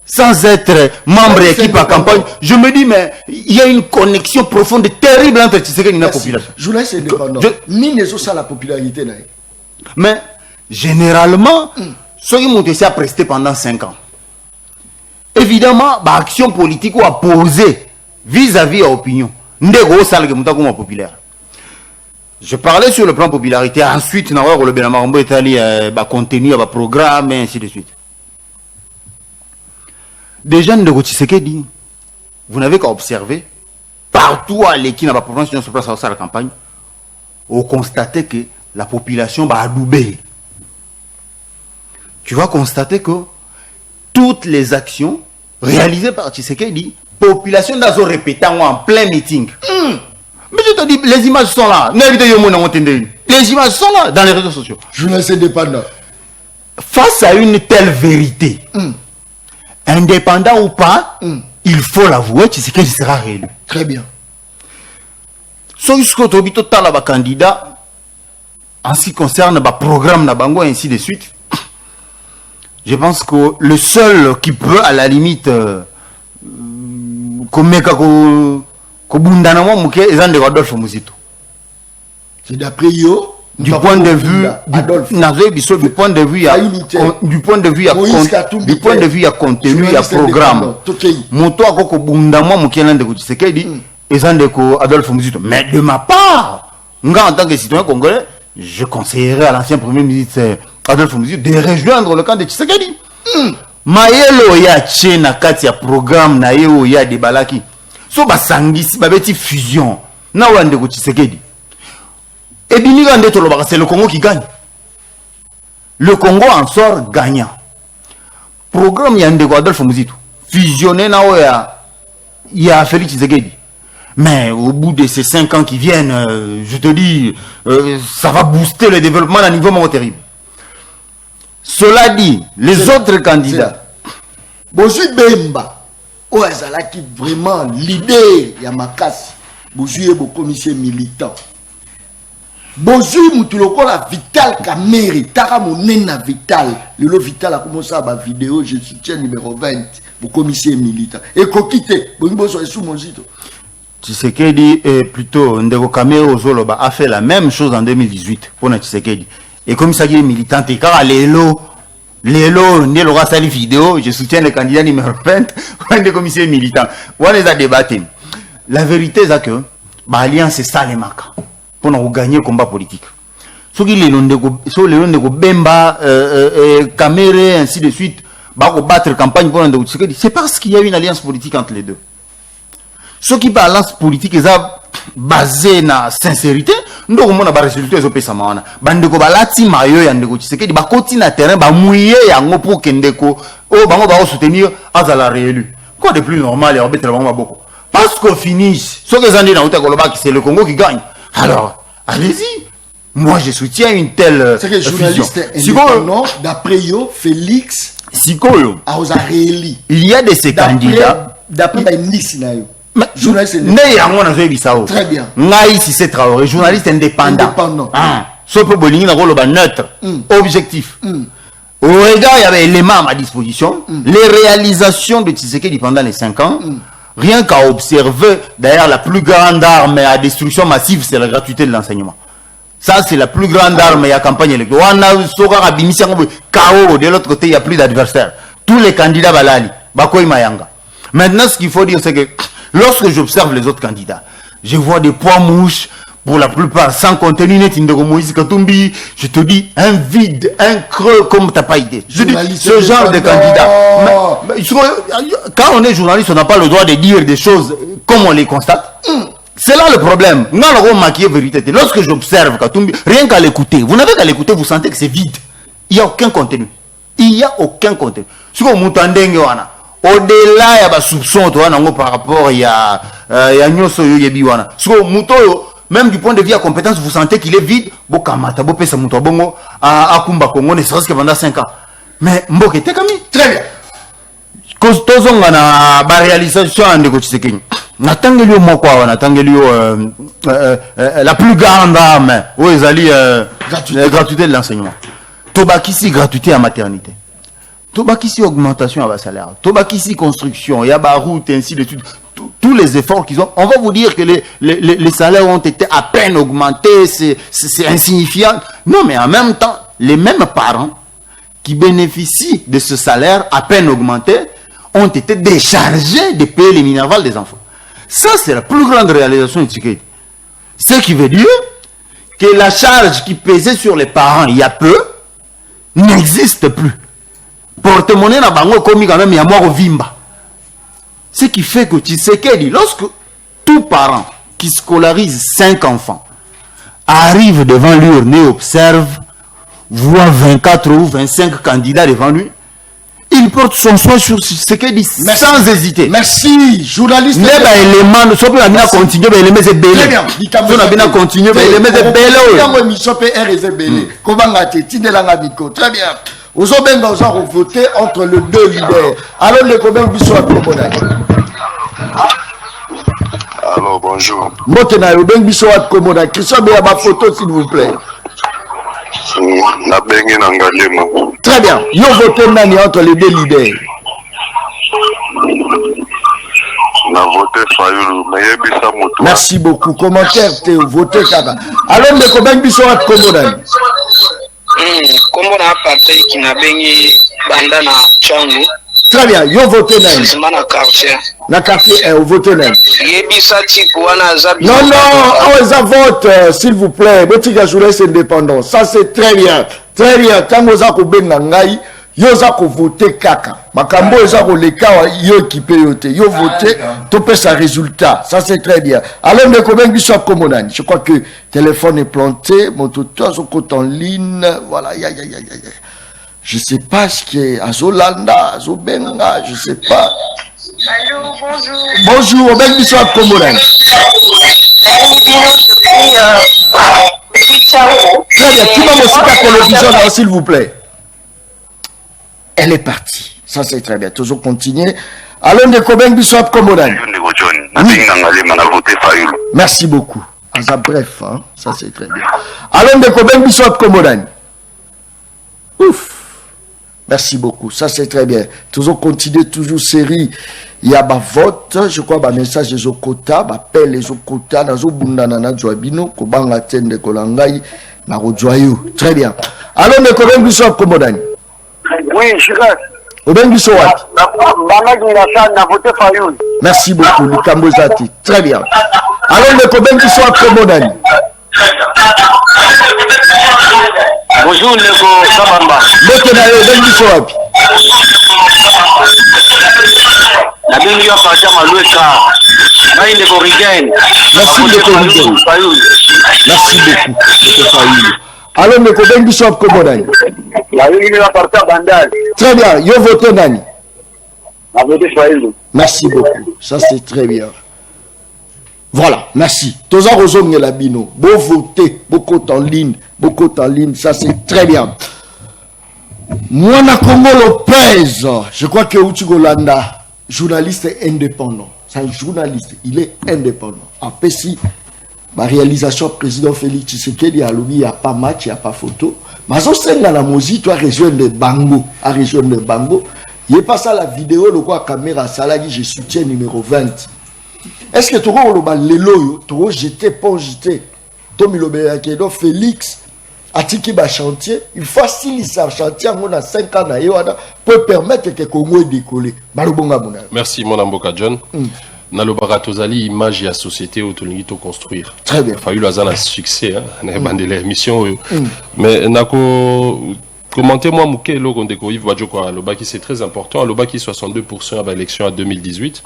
Sans être membre équipe à campagne, je me dis mais il y a une connexion profonde terrible entre Tshisekedi et la population. Journaliste indépendant. Ni ne ça la popularité là. Mais généralement ceux qui m'ont été à prester pendant 5 ans. Évidemment, l'action politique ou à poser vis-à-vis de l'opinion. Populaire. Je parlais sur le plan popularité. Ensuite, le Benamarambo est allé contenu, programme, et ainsi de suite. Des jeunes de Tshisekedi, vous n'avez qu'à observer, partout à l'équipe, dans la province, sur place à la campagne, vous constatez que la population va adouber. Tu vas constater que toutes les actions réalisées par Tshisekedi, population d'azo répétant en plein meeting. Mais je te dis, les images sont là. Les images sont là dans les réseaux sociaux. Journaliste indépendant. Face à une telle vérité, indépendant ou pas, il faut l'avouer, Tshisekedi sera réélu. Très bien. Ce que candidat, en ce qui concerne le programme Nabango et ainsi de suite, je pense que le seul qui peut, à la limite, c'est d'après yo. Du point de vue, du point de vue, du point de vue, à contenu, à programme. Moto a koko bundama mukena de Tshisekedi, ezandeko Adolphe Muzito. Mais de ma part, nga en tant que citoyen congolais, je conseillerais à l'ancien premier ministre Adolphe Muzito de rejoindre le camp de Tshisekedi. Maelo ya tchena kati ya programme na yeo ya de balaki. So basangisi babeti fusion. Na wande ko Tshisekedi. Et bien, c'est le Congo qui gagne. Le Congo en sort gagnant. Programme Yandego Adolphe Muzito. Fusionné il y a Félix Tshisekedi. Mais au bout de ces 5 ans qui viennent, je te dis, ça va booster le développement à un niveau moins terrible. Cela dit, les autres candidats. Bonjour Bemba. Oh, ça qui vraiment l'idée Yamakasi. Bonjour le commissaire militant. Bonjour Moutuloko la Vital Kameri. Tara Monena Vital. Le Vital a commencé à ma vidéo. Je soutiens numéro 20. Pour commissaire militant. Et Kokite. Bonjour sous mon site. Tshisekedi plutôt Ndeko Kameri Ozoloba a fait la même chose en 2018 pour Tshisekedi. Et comme ça dit militant, car Lélo, Ndelo Rassali vidéo, je soutiens le candidat numéro 20 pour des commissaires militants. On les a débattus. La vérité c'est que l'alliance c'est ça les marques pour nous gagner le combat politique. Ce qui les Ndeko Bemba, Kamere, ainsi de suite, pour battre campagne pour Ndeko Tshisekedi, c'est parce qu'il y a une alliance politique entre les deux. Ce qui par alliance politique est basé na sincérité, nous avons des résultats au pays maana. Bandeko balati mayo ya Ndeko Tshisekedi ba koti na terrain ba mouiller yango pour que Ndeko bango ba soutenir azala réélu. Quoi de plus normal et arbitre bango beaucoup. Parce qu'au finish, ce que zandi na uta koloba c'est le Congo qui gagne. Alors, allez-y. Moi je soutiens une telle c'est que journaliste indépendant d'après yo Félix Sikoyo Auzareli. Il y a de ces candidats d'après Baïnis na yo. Très bien. Naïs c'est Traoré, journaliste indépendant. Ce problème est neutre, objectif. Au regard, il y avait éléments à ma disposition. Les réalisations de Tshisekedi pendant les 5 ans, rien qu'à observer, d'ailleurs, la plus grande arme à destruction massive, c'est la gratuité de l'enseignement. Ça, c'est la plus grande arme à la campagne électorale. De l'autre côté, il n'y a plus d'adversaires. Tous les candidats balali, Bakoy Mayanga. Maintenant, ce qu'il faut dire, c'est que lorsque j'observe les autres candidats, je vois des poids mouches, pour la plupart sans contenu net, Moïse Katumbi, je te dis, un vide, un creux comme t'as pas idée. Je dis, ce genre de candidat. Quand on est journaliste, on n'a pas le droit de dire des choses comme on les constate. C'est là le problème. Non, on maquille vérité. Lorsque j'observe Katumbi, rien qu'à l'écouter, vous n'avez qu'à l'écouter, vous sentez que c'est vide. Il n'y a aucun contenu. Il n'y a aucun contenu. Ce que vous entendez, au-delà, il y a des soupçons par rapport à Nyoso Yebiwana. Ce que vous même du point de vue à compétence, vous sentez qu'il est vide. Bokamata, Bopesa Moutobongo, à Kumba Kongo, ne serait-ce que pendant 5 ans. Mais Mboke Tekami, très bien. Cause tozonga na ba réalisation ndeko Tshisekedi. Natangelio moko natangelio la plus grande arme où ils allaient gratuité de l'enseignement. Tobakisi gratuité à maternité. Tobakisi augmentation à bas salaire. Tobakisi construction, il y a ba route ainsi de suite. Tous les efforts qu'ils ont, on va vous dire que les salaires ont été à peine augmentés, c'est insignifiant. Non, mais en même temps, les mêmes parents qui bénéficient de ce salaire à peine augmenté ont été déchargés de payer les minervales des enfants. Ça, c'est la plus grande réalisation de Tshisekedi. Ce qui veut dire que la charge qui pesait sur les parents il y a peu n'existe plus. Porte-monnaie na bango comme quand même il y a mort au vimba. Ce qui fait que Tshisekedi, lorsque tout parent qui scolarise 5 enfants arrive devant l'urne et observe, voit 24 ou 25 candidats devant lui, il porte son choix sur ce qu'il dit sans hésiter. Merci, journaliste. Très bien. Vous avez voté entre les deux leaders. Alors, les communs qui sont à Comodaï. Alors, bonjour. Motena, le ben biso à Comodaï. Christian, bien ma photo, s'il vous plaît. Très bien. Yo voté nani entre les deux leaders. Merci beaucoup. Commentaire, Théo. Voté Kaba. Alors, les communs qui sont à Comodaï. Comment on a parti qui n'a béni bandana changu. Très bien, yo voté nani. Na quartier. Na quartier, vous votez nani. Non, on vote, s'il vous plaît. Botika journaliste indépendant. Ça c'est très bien. Très bien. Quand vous avez benga ngai, yo za ko voter kaka. Makambo za ko leka yo équipé yote. Yo voter, topé sa résultat. Ça c'est très bien. Alors de combien qui soit commandant. Je crois que le téléphone est planté, mon tuteur son compte en ligne, voilà, je sais pas ce qui est Azolanda, Azobenga, je sais pas. Allô, bonjour. Bonjour, ben qui soit commandant. Très bien, tu vas me citer la télévision là, s'il vous plaît. Elle est partie. Ça c'est très bien. Toujours continuer. Allons de Koben Bissot Commandant. Merci beaucoup. Ça bref, hein? Ça c'est très bien. Allons de Koben Bissot Commandant. Ouf. Merci beaucoup. Ça c'est très bien. Toujours continuer, toujours série. Il y a ma vote. Je crois que message des Okota, appel les Okota, Nazo Bundana Joabino, Kobanga Tende Kolangai, Narojoyou. Très bien. Allons de Koben Bissot Commandant. Oui, je reste. Merci beaucoup, Lukambo Zati. Très bien. Alors, le Koben qui soit Komodani. Bonjour, Neko Kabamba. Merci beaucoup. Alors, le Koben qui soit Komodani. Très bien, yo voté Nani. Merci beaucoup, ça c'est très bien. Voilà, merci. Toza Rozong et Labino, beau voter, beaucoup en ligne, ça c'est très bien. Mwana Congo Lopez, je crois que Uchigolanda, journaliste est indépendant. C'est un journaliste, il est indépendant. Après si, ma réalisation président Félix Tshisekedi a lobby, il n'y a pas match, il n'y a pas photo. Mais on sait dans la musique, toi, région de Bango, à région de Bango, il n'y a pas ça la vidéo, le quoi, caméra, salagi, je soutiens numéro 20. Est-ce que tu vois, le loyo, tu vois, j'étais, pas j'étais, Tommy Lobeyakedo, Félix, Atiki ba chantier, il facilite ça, chantier, on a 5 ans, pour permettre que Congo décolle. Merci, mon Amboka John. Nalobara tozali image ya société au tolingi to construire. Très bien. Fallu la zana succès hein, na bande l'émission. Mais nako commenter moi muke lo kondeko Yves Wadjoko Alobaki c'est très important. Alobaki 62% à l'élection à 2018.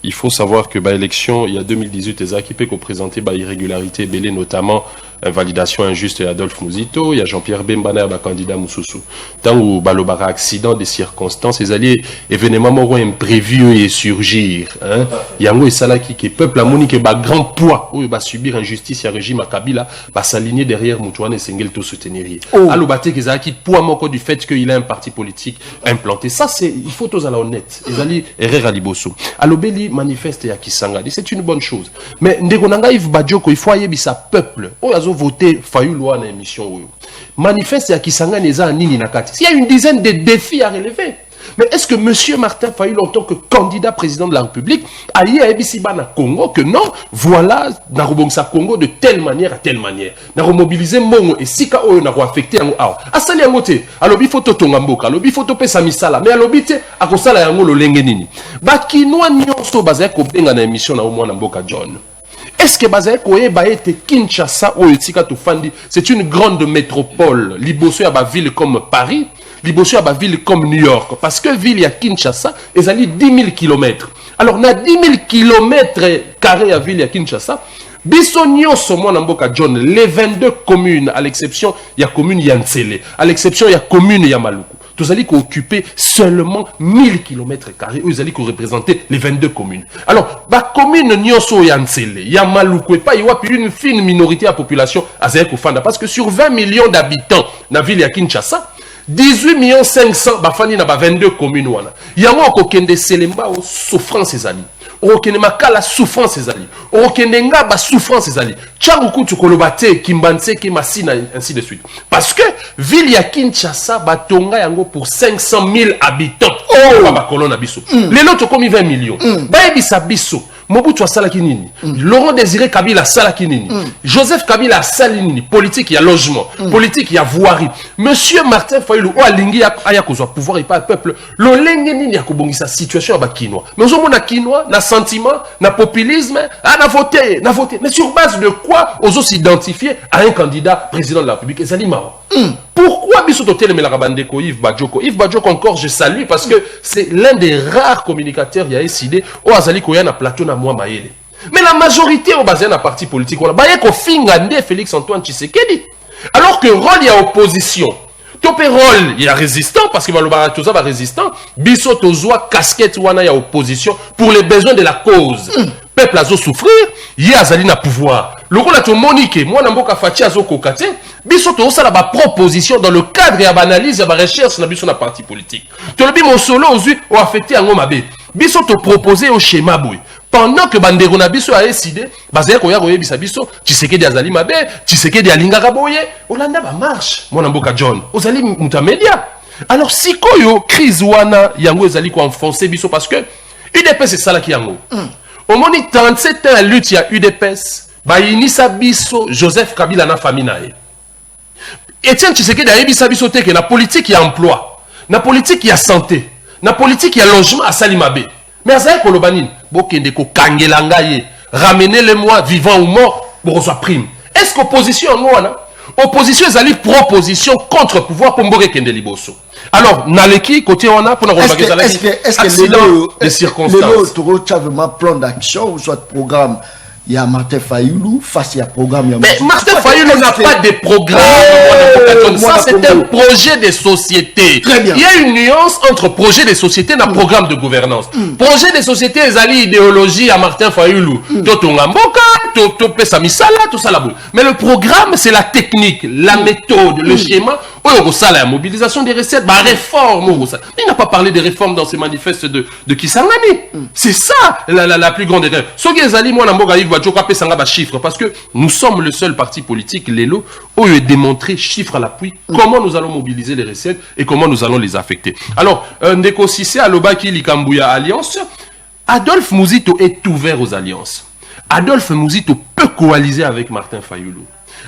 il faut savoir que l'élection, il y a 2018, les équipes qui ont présenté irrégularité belé, notamment validation injuste et Adolphe Mouzito, il y a Jean-Pierre Bembana, candidat Moussoussou. Tant où balobara accident des circonstances, les alliés événements imprévus et surgir. Il y a un ça qui est peuple amoni qui a grand poids, où il va subir injustice, il y a régime à Kabila, va s'aligner derrière Moutouane et Sengel tout soutenir. Alobate qui a qui poids moko du fait qu'il a un parti politique implanté. Ça c'est, il faut tous à la honnête. Les alliés erreur à Liboso. Alobeli manifeste et à Kisangani, c'est une bonne chose. Mais Ndegonanga Yves Badjoko, il faut y sa peuple. Voter Fayulu en émission. Manifeste à Kisangani et à Nini Nakati. Il y a une dizaine de défis à relever. Mais est-ce que M. Martin Fayulu, en tant que candidat président de la République, a dit à Ebisiba na Congo que non, voilà, na Robongsa Congo de telle manière à telle manière. Na remobiliser Mongo et Sika Oyo na affecté en Ao. Asali Angote, alobi photo Tongamboka, alobi photo Pesa Misala, mais alobi te akosala yango lo lenge nini. Bakinoa nyonso baza ko benga na émission na Omwana Mboka John. Est-ce que Bazaï Koye Baete Kinshasa ou Etika Tufandi, c'est une grande métropole. Liboso à ville comme Paris, Liboso à ville comme New York. Parce que ville à Kinshasa, ils allaient 10 000 km. Alors, on a 10 000 km carrés à ville à Kinshasa. Bissonio Somo Namboka John, les 22 communes, à l'exception, il y a commune Yansele, à l'exception, il y a commune Yamaluku. Tous allez occuper seulement 1000 km carrés. Ils allez représenter les 22 communes. Alors, la commune Nyonso Yansele, Yamaluku, et pas y a une fine minorité de la population à Zékoufanda. Parce que sur 20 millions d'habitants dans la ville de Kinshasa, 18 500 000 na 22 communes. Il y a un kokende selemba au souffrance des alliés. Okende makala souffrance des alliés. Okende ngaba souffrance des alliés. Tcharuku tukolobate kimbanse kemasina ainsi de suite. Parce que ville ya Kinshasa batonga yango pour 500 000 habitants. Oh ba kolona biso. Les autres comme 20 millions. Ba ebisa biso. Mobutu asala kinini. Laurent Désiré Kabila asala kinini. Joseph Kabila asala kinini. Politique, il y a logement. Politique, il y a voirie. Monsieur Martin Fayulu, o alingi aya kozwa pouvoir et pas peuple. Lo lenge nini ya kobongisa situation ya bakinois. Mais on a kinois, na sentiment, na populisme, na voter, na voter. Mais sur base de quoi on s'identifier à un candidat président de la République? Ezali mao. Pourquoi Bissoto Telemela-Rabandeko Yves Badjoko? Yves Badjoko encore je salue parce que c'est l'un des rares communicateurs qui a décidé au Azali Koyana plateau na moi Maëlle. Mais la majorité au basé na parti politique on a baye ko fingande Félix Antoine Tshisekedi. Alors que rôle il y a opposition. Topé rôle il y a résistant parce que Valobara tout ça va résistant. Bissoto zoa casquette wana il y a opposition pour les besoins de la cause. Peuple a souffrir, il y a Azali na pouvoir. Le rôle est Monique, moi Namboka Fachi a kokate. Bisoto ça la proposition dans le cadre de l'analyse et de la recherche na biso na parti politique. Tolobi mon solo aux yeux ont affecté à Ngomabe. Bisoto proposé au schéma boy. Pendant que Bandero na biso a décidé, bazaya koya koye bisa biso, Tshisekedi azali mabe, Tshisekedi alinga kaboye, Olanda ba marche. Moi Namboka John, ozali mutamedia. Alors si koyo crise wana yango ezali ko enfoncer biso parce que UDPS c'est ça là qui yango. Au moins 37 ans à lutte il y a UDPS, ba inisa biso Joseph Kabila na famille nae. Etienne Tshisekedi a ebisa biso te que la politique il y a emploi, la politique il y a santé, la politique il y a logement à Salimabe. Mais à ça kolobanine, bokende ko kangela ngaye, ramener les mois vivants ou morts pour reçoit prime. Est-ce qu'opposition en wana? Opposition ezali proposition contre pouvoir pour mboke kende liboso. Alors naleki côté on a pour est-ce que les circonstances tu as vraiment plan d'action ou soit programme? Il y a Martin Fayulu face à programme. Mais Martin Fayulu n'a pas de programme. Ça, c'est un projet de société. Très bien. Il y a une nuance entre projet de société et programme de gouvernance. Projet de société, ils allaient idéologie à Martin Fayulu. Totongamboka, Topesa Misala, tout ça là-bas. Mais le programme, c'est la technique, la méthode, le schéma. La mobilisation des recettes, la réforme. Il n'a pas parlé des réformes dans ses manifestes de Kisangani. C'est ça la plus grande erreur. Ce qui est allé, moi, chiffres, parce que nous sommes le seul parti politique, l'élo, où il est démontré chiffre à l'appui, comment nous allons mobiliser les recettes et comment nous allons les affecter. Alors, Ndeko Sissé, Alobaki, Likambuya Alliance, Adolphe Mouzito est ouvert aux alliances. Adolphe Mouzito peut coaliser avec Martin Fayulu.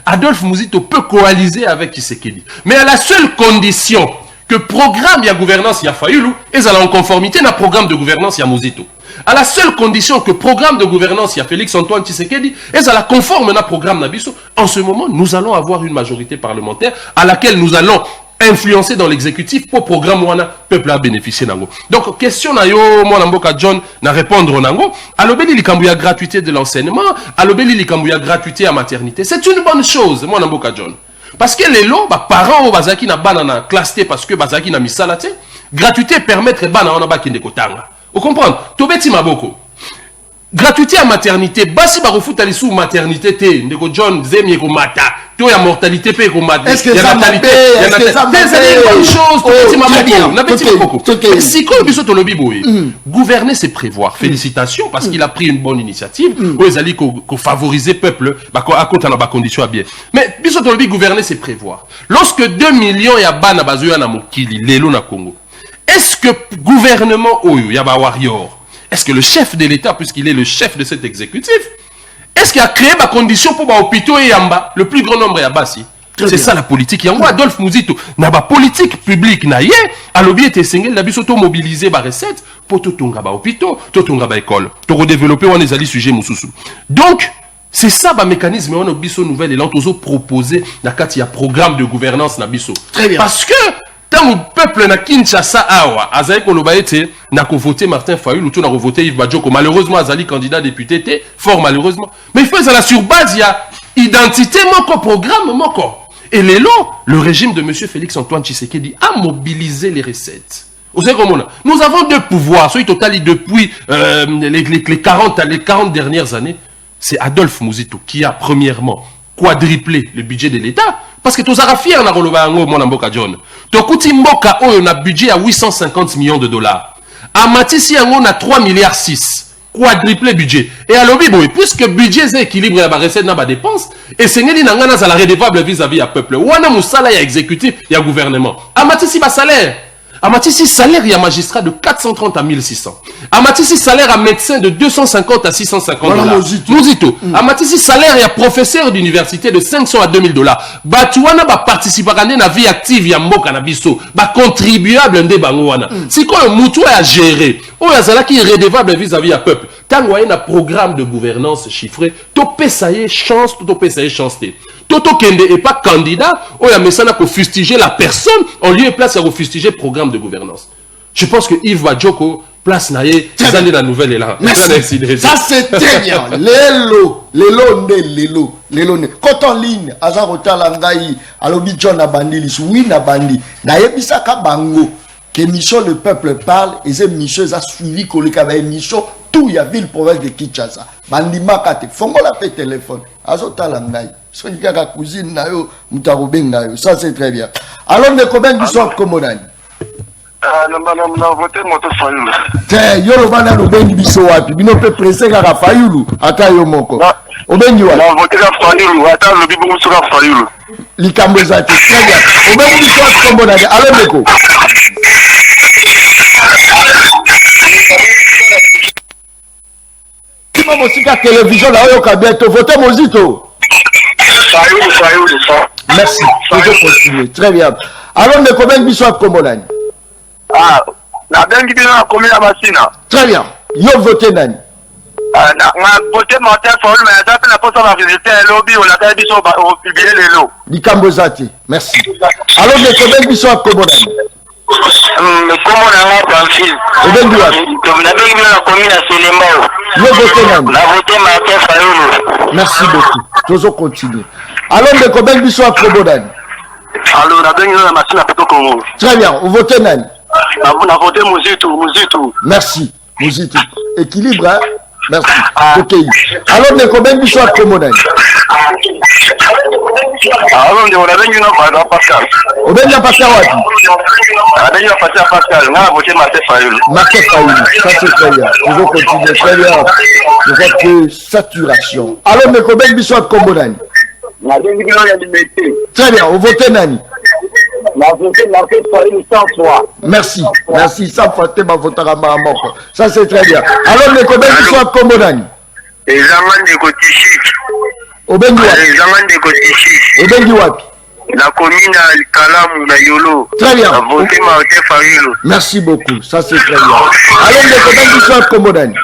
Adolphe Mouzito peut coaliser avec Tshisekedi. Mais à la seule condition que programme ya gouvernance ya Fayulu est en conformité na programme de gouvernance ya Mouzito. À la seule condition que programme de gouvernance ya Félix Antoine Tshisekedi est à la conforme na programme Nabiso. En ce moment, nous allons avoir une majorité parlementaire à laquelle nous allons influencer dans l'exécutif pour programme wana peuple a bénéficié nango. Donc question na yo moi Mboka John na répondre nango, alobeli likambu ya gratuité de l'enseignement, alobeli likambu ya gratuité à maternité. C'est une bonne chose moi Mboka John. Parce que les lots ba parents au bazaki na bana na classe T parce que bazaki na misala te, gratuité permettre bana wana ba kende kotanga. Vous comprenez? Tobeti maboko. Gratuité à maternité, basi ba refuta li sous maternité te, ndeko John zemi ko mata, to ya mortalité pe ko mata. Est-ce que ça m'a payé? Est-ce que ça m'a payé? C'est une bonne chose, tobeti maboko, na beti maboko. Si ko biso to lobi boy, gouverner c'est prévoir. Félicitations parce qu'il a pris une bonne initiative, ko ezali ko favoriser peuple, ba ko akota na ba condition bien. Mais biso to lobi gouverner c'est prévoir. Lorsque 2 millions ya bana bazoya na mokili lelo na Congo. Est-ce que gouvernement oyo ya ba warrior, est-ce que le chef de l'État, puisqu'il est le chef de cet exécutif, est-ce qu'il a créé ma condition pour hôpitaux et yamba, le plus grand nombre yamba si? C'est ça la politique. Yango Adolphe Mouzito, na ba politique publique na yé, à l'objet était single, la biso to mobiliser ba recette pour tout tonga ba hôpitaux, tout tonga ba école, to redévelopper on les ali sujets mususu. Donc c'est ça le mécanisme on a biso nouvelle et là on proposer na kati ya programme de gouvernance na biso. Très bien. Parce que tant le peuple na Kinshasa awa azali koloba ete na ko voter Martin Fayulu ou na voter Yves Badjoko, malheureusement azali candidat député té fort malheureusement, mais il faut ça sur base ya identité moko programme moko. Et le régime de monsieur Félix Antoine Tshisekedi a mobilisé les recettes. Vous savez comment nous avons deux pouvoirs, celui total depuis les 40 dernières années, c'est Adolphe Mouzito qui a premièrement quadruplé le budget de l'État. Parce que tous fiers na roloba yango mon Mboka John. Tokuti mboka oyo na budget à 850 millions de dollars. Amatisi yango na 3 milliards 6. Quadruplé budget. Et à l'obi boy, puisque budget c'est équilibre ya ba recette na ba dépense, et sengeli na ngana za la redevable vis-à-vis à peuple. Wana musala ya exécutif ya gouvernement. Amatisi ba salaire. Amatisi salaire ya magistrat de 430 à 1600. Amatisi salaire à médecin de 250 à 650 dollars. Mouzito. Amatisi salaire ya professeur d'université de 500 à 2000 dollars. Batuana ba participer à la vie active ya mboka na biso. Ba contribuable nde bango wana. Si ko mutu a gérer, o ya zala ki redevable vis-à-vis à peuple. Tango un programme de gouvernance chiffré, to pesaye chance, to pesaye chance te. Toto Kende est pas candidat, ou il y a message pour fustiger la personne, en lieu et place à fustiger programme de gouvernance. Je pense que Yves Badjoko, place naïe, c'est la nouvelle est là. Ça c'est très bien. Lelo. Quand en ligne, Azarota Langaï, Alobi John Abandi, oui Nabandi, Naïebisa Kabango, que mission le peuple parle, et ces missions a suivi Kolika, mission tout y a ville province de Kinshasa. Bandi Makate, Fongo la fait téléphone, Azota Langaï. Ça c'est très bien. Alors ne combien du sort comme on a dit? Yo bana no bengi biso wapi bino pe presse ka Fayulu ata yo moko obengi wa na voter ka Fayulu ata lo bibo muso ka Fayulu likambo zati très bien obengi biso comme on a dit alors meko kima mosika télévision la yo ka bientôt voter Mozito. Merci. Toujours continuer. Très bien. Alors, de combien de bisous comme on a dit? Ah, la bengi bina comme la machina. Très bien. Yo voté nani? Na voté Martin Fayulu mais ça fait la poste à visiter un lobby on a fait bisous au publier les lots. Likambo zati. Merci. Alors, de combien de bisous comme on a dit? Comme on a Pamphile. Obengi wa? Na bengi bina comme la Selembao. Yo voté nani? Na voté Martin Fayulu. Merci beaucoup. Toujours continuer. Alors, de combien de bisous comme on a dit? Alors, la bengi la machine à Poto Congo. Très bien. Vous votez nani? On a voté Mouzito. Merci. Mouzito. Équilibre, hein? Merci. Ok. Alors, de combien de bisous comme on a dit? Alors, on a bengi na Pascal. Obengi na Pascal wapi? On a passé à Pascal. On a voté Martin Fayulu. Martin Fayulu. Ça c'est très bien. Toujours continuer. Très bien. Je vois que saturation. Alors, de combien de bisous comme on a dit? Très bien, vous votez Nani? Merci, merci, ça fait ma vote à ma mort. Ça c'est très bien. Alors, les combien qui sont comme Nani? Les amants de Kotichi. Obengi wapi? Les amants de Kotichi. Obengi wapi? La commune à Kalamu, la Yolo. Très bien. Voté Martin Fayulu. Merci beaucoup, ça c'est très bien. Alors, les combien qui sont comme Nani?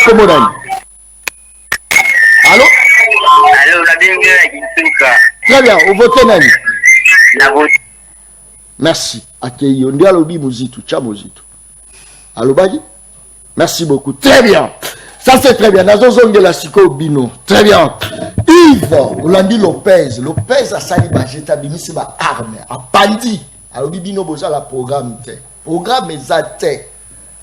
comment on Allô? Allô, la bingue Très bien, au vote nani? la vote. Merci. Accueilli. On dit alobi mozitu, tcha mozitu. Allô, Badi? Merci beaucoup. Très bien. Ça, c'est très bien. Nazo zonge la siko bino. Très bien. Yves, Olandi Lopez. Lopez a sali ba jeta bimisi ba arme. A pandi. Alobi bino boza la programme te. Programme ezate.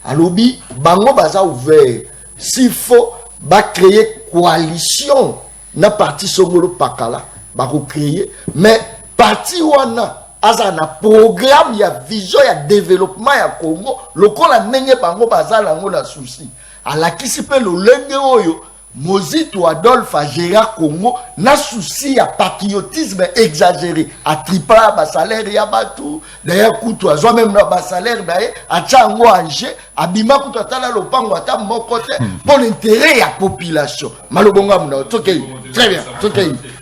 Alobi, bango baza ouvert. S'il faut, ba créer coalition. Na parti Songolo Pakala. Ba créer. Mais, parti wana. Aza na programme, ya vision, ya développement, ya Congo. Lokola nenge bango baza lango na souci. À la qui s'appelle le lenge oyo. Mozitu Adolphe a géré Congo. Na souci, ya patriotisme exagéré. A tripla ba salaire ya batu. D'ailleurs, koutou a même na ba salaire d'ailleurs. A tchango anje. Abima koutou atala lopango ata mokote. Pour l'intérêt ya population. Malobonga muna. Tokei. Très bien.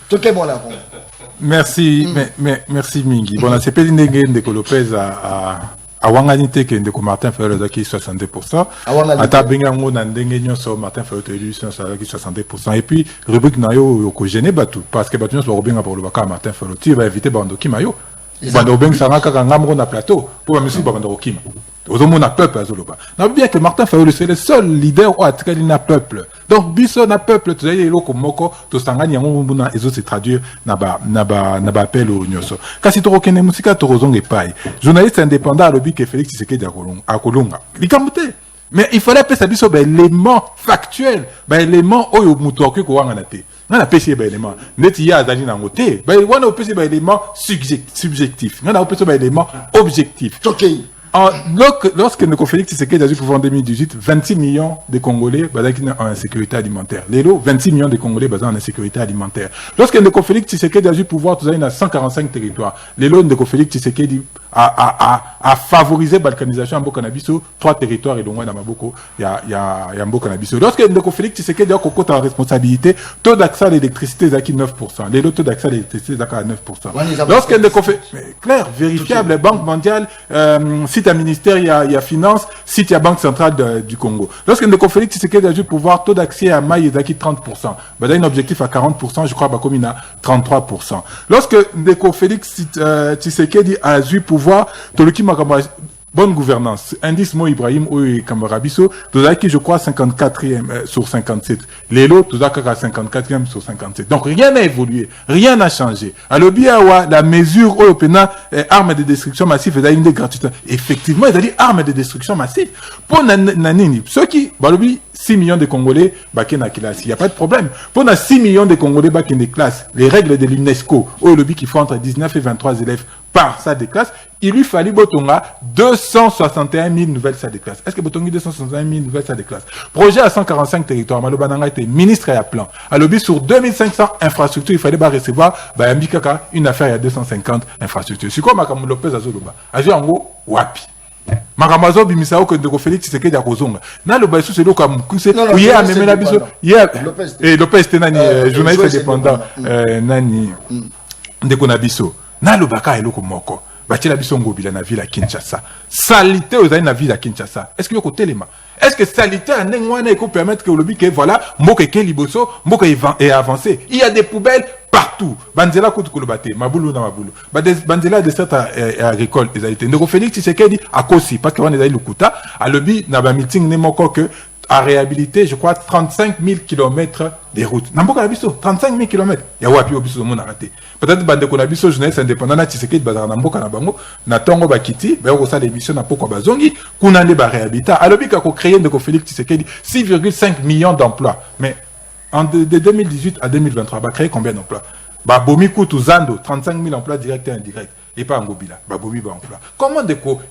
Tokei mon avant. Merci, merci Mingi. Bon, c'est pas Ndeko Lopez à Wanganite que Ndeko Martin Fayulu qui 62%. Ata Bengango na Ndenge Nyonso Martin Fayulu élu qui 60%. Et puis rubrique nayo yoko gêné batu parce que batu nyonso robenga pour le baka Martin Fayulu. Tu vas inviter Bandoki Mayo. Bandoki Saraka ngamro na plateau pour la musique Bandoki. Ozomona peuple azoloba. Na bien que Martin Fayulu c'est le seul leader au atkali na peuple. Donc biso na peuple tu zaye loko moko to sangani yango mbuna ezo se traduire na ba appel au nyoso. Kasi to rokene musika to rozonge pai. Journaliste indépendant alobi que Félix Tshisekedi a kolonga. Likamute. Mais il fallait passer biso ba élément factuel, ba élément oyo muto ko wanga na te. On a pêché par élément. Neti ya azali na ngote. Ba wana o pêché par élément subjectif. On a pêché par élément objectif. Okay. Lorsque Ndeko Félix Tshisekedi a eu pouvoir en 2018, 26 millions de Congolais basés en insécurité alimentaire. Lélo, 26 millions de Congolais basés en insécurité alimentaire. Lorsque Ndeko Félix Tshisekedi a eu pouvoir, tout ça, il y a 145 territoires. Lélo, Ndeko Félix Tshisekedi a favorisé la balkanisation en Bokanabiso, 3 territoires et loin dans Maboko, il y a Mbokanabiso. Lorsque Ndeko Félix Tshisekedi a eu en responsabilité, taux d'accès à l'électricité est à 9%. Lélo, taux d'accès à l'électricité est à 9%. Lorsque Ndeko Félix, clair, vérifiable, Banque mondiale, site à ministère, il y a finance, site il y a Banque centrale du Congo. Lorsque Ndeko Félix Tshisekedi a eu pouvoir, taux d'accès à maille est à 30%. Il y a un objectif à 40%, je crois, comme il a 33%. Lorsque Ndeko Félix Tshisekedi a eu pouvoir, bonne gouvernance. Indice Mo Ibrahim ou Kamarabiso, qui je crois 54e sur 57. Lélo, tout à 54e sur 57. Donc rien n'a évolué, rien n'a changé. Alors bien la mesure européenne armes de destruction massive est une gratuite. Effectivement, il a dit armes de destruction massive. Pour Nanini, ceux qui, 6 millions de Congolais, il n'y a pas de problème. Pour 6 millions de Congolais, des classes, les règles de l'UNESCO, au lobby qui font entre 19 et 23 élèves par salle de classe, il lui fallait Botonga 261 000 nouvelles salles de classe. Est-ce que Botonga 261 000 nouvelles salles de classe? Projet à 145 territoires. Malobananga était ministre et à plan. À lobby sur 2500 infrastructures, il fallait recevoir une affaire à 250 infrastructures. C'est quoi Makamu Lopez Azoloba? Ajango Wapi. Makamazo bimisao que Ndeko Félix Tshisekedi a kozonga. Na lo baïsou c'est lo comme kuse oui a même la biso. Et Lopez Tenani journaliste indépendant nani Ndeko Nabiso. Na lo baka eloko moko. Batila biso ngobila na ville à Kinshasa. Salité aux na ville à Kinshasa. Est-ce que yoko telema? Est-ce que salité en ngwana eko permettre que le lobby que voilà moko ke liboso moko est avancé. Il y a des poubelles partout. Banzela kutu kolobate, mabulu na mabulu. Banzela de cette agricole ezalité. Ndeko Félix Tshisekedi a kosi parce que on est lukuta a lobby na ba meeting ne moko que à réhabiliter, je crois, 35 000 km de routes. Namboka Nabiso, 35 000 km. Il y a wapi obiso mon arrêté. Peut-être Bandeko Nabiso, jeunesse indépendante, na Tshisekedi bazar Namboka Nabango, na Tongo Bakiti, ben on ça l'émission na poko bazongi, kunande ba réhabita. Alobi ka ko créer Ndeko Félix Tshisekedi 6,5 millions d'emplois. Mais de 2018 à 2023, ba créer combien d'emplois? Ba bomi kutu zando 35 000 emplois directs et indirects. Et pas en Gobila, Babomi Bampla. Comment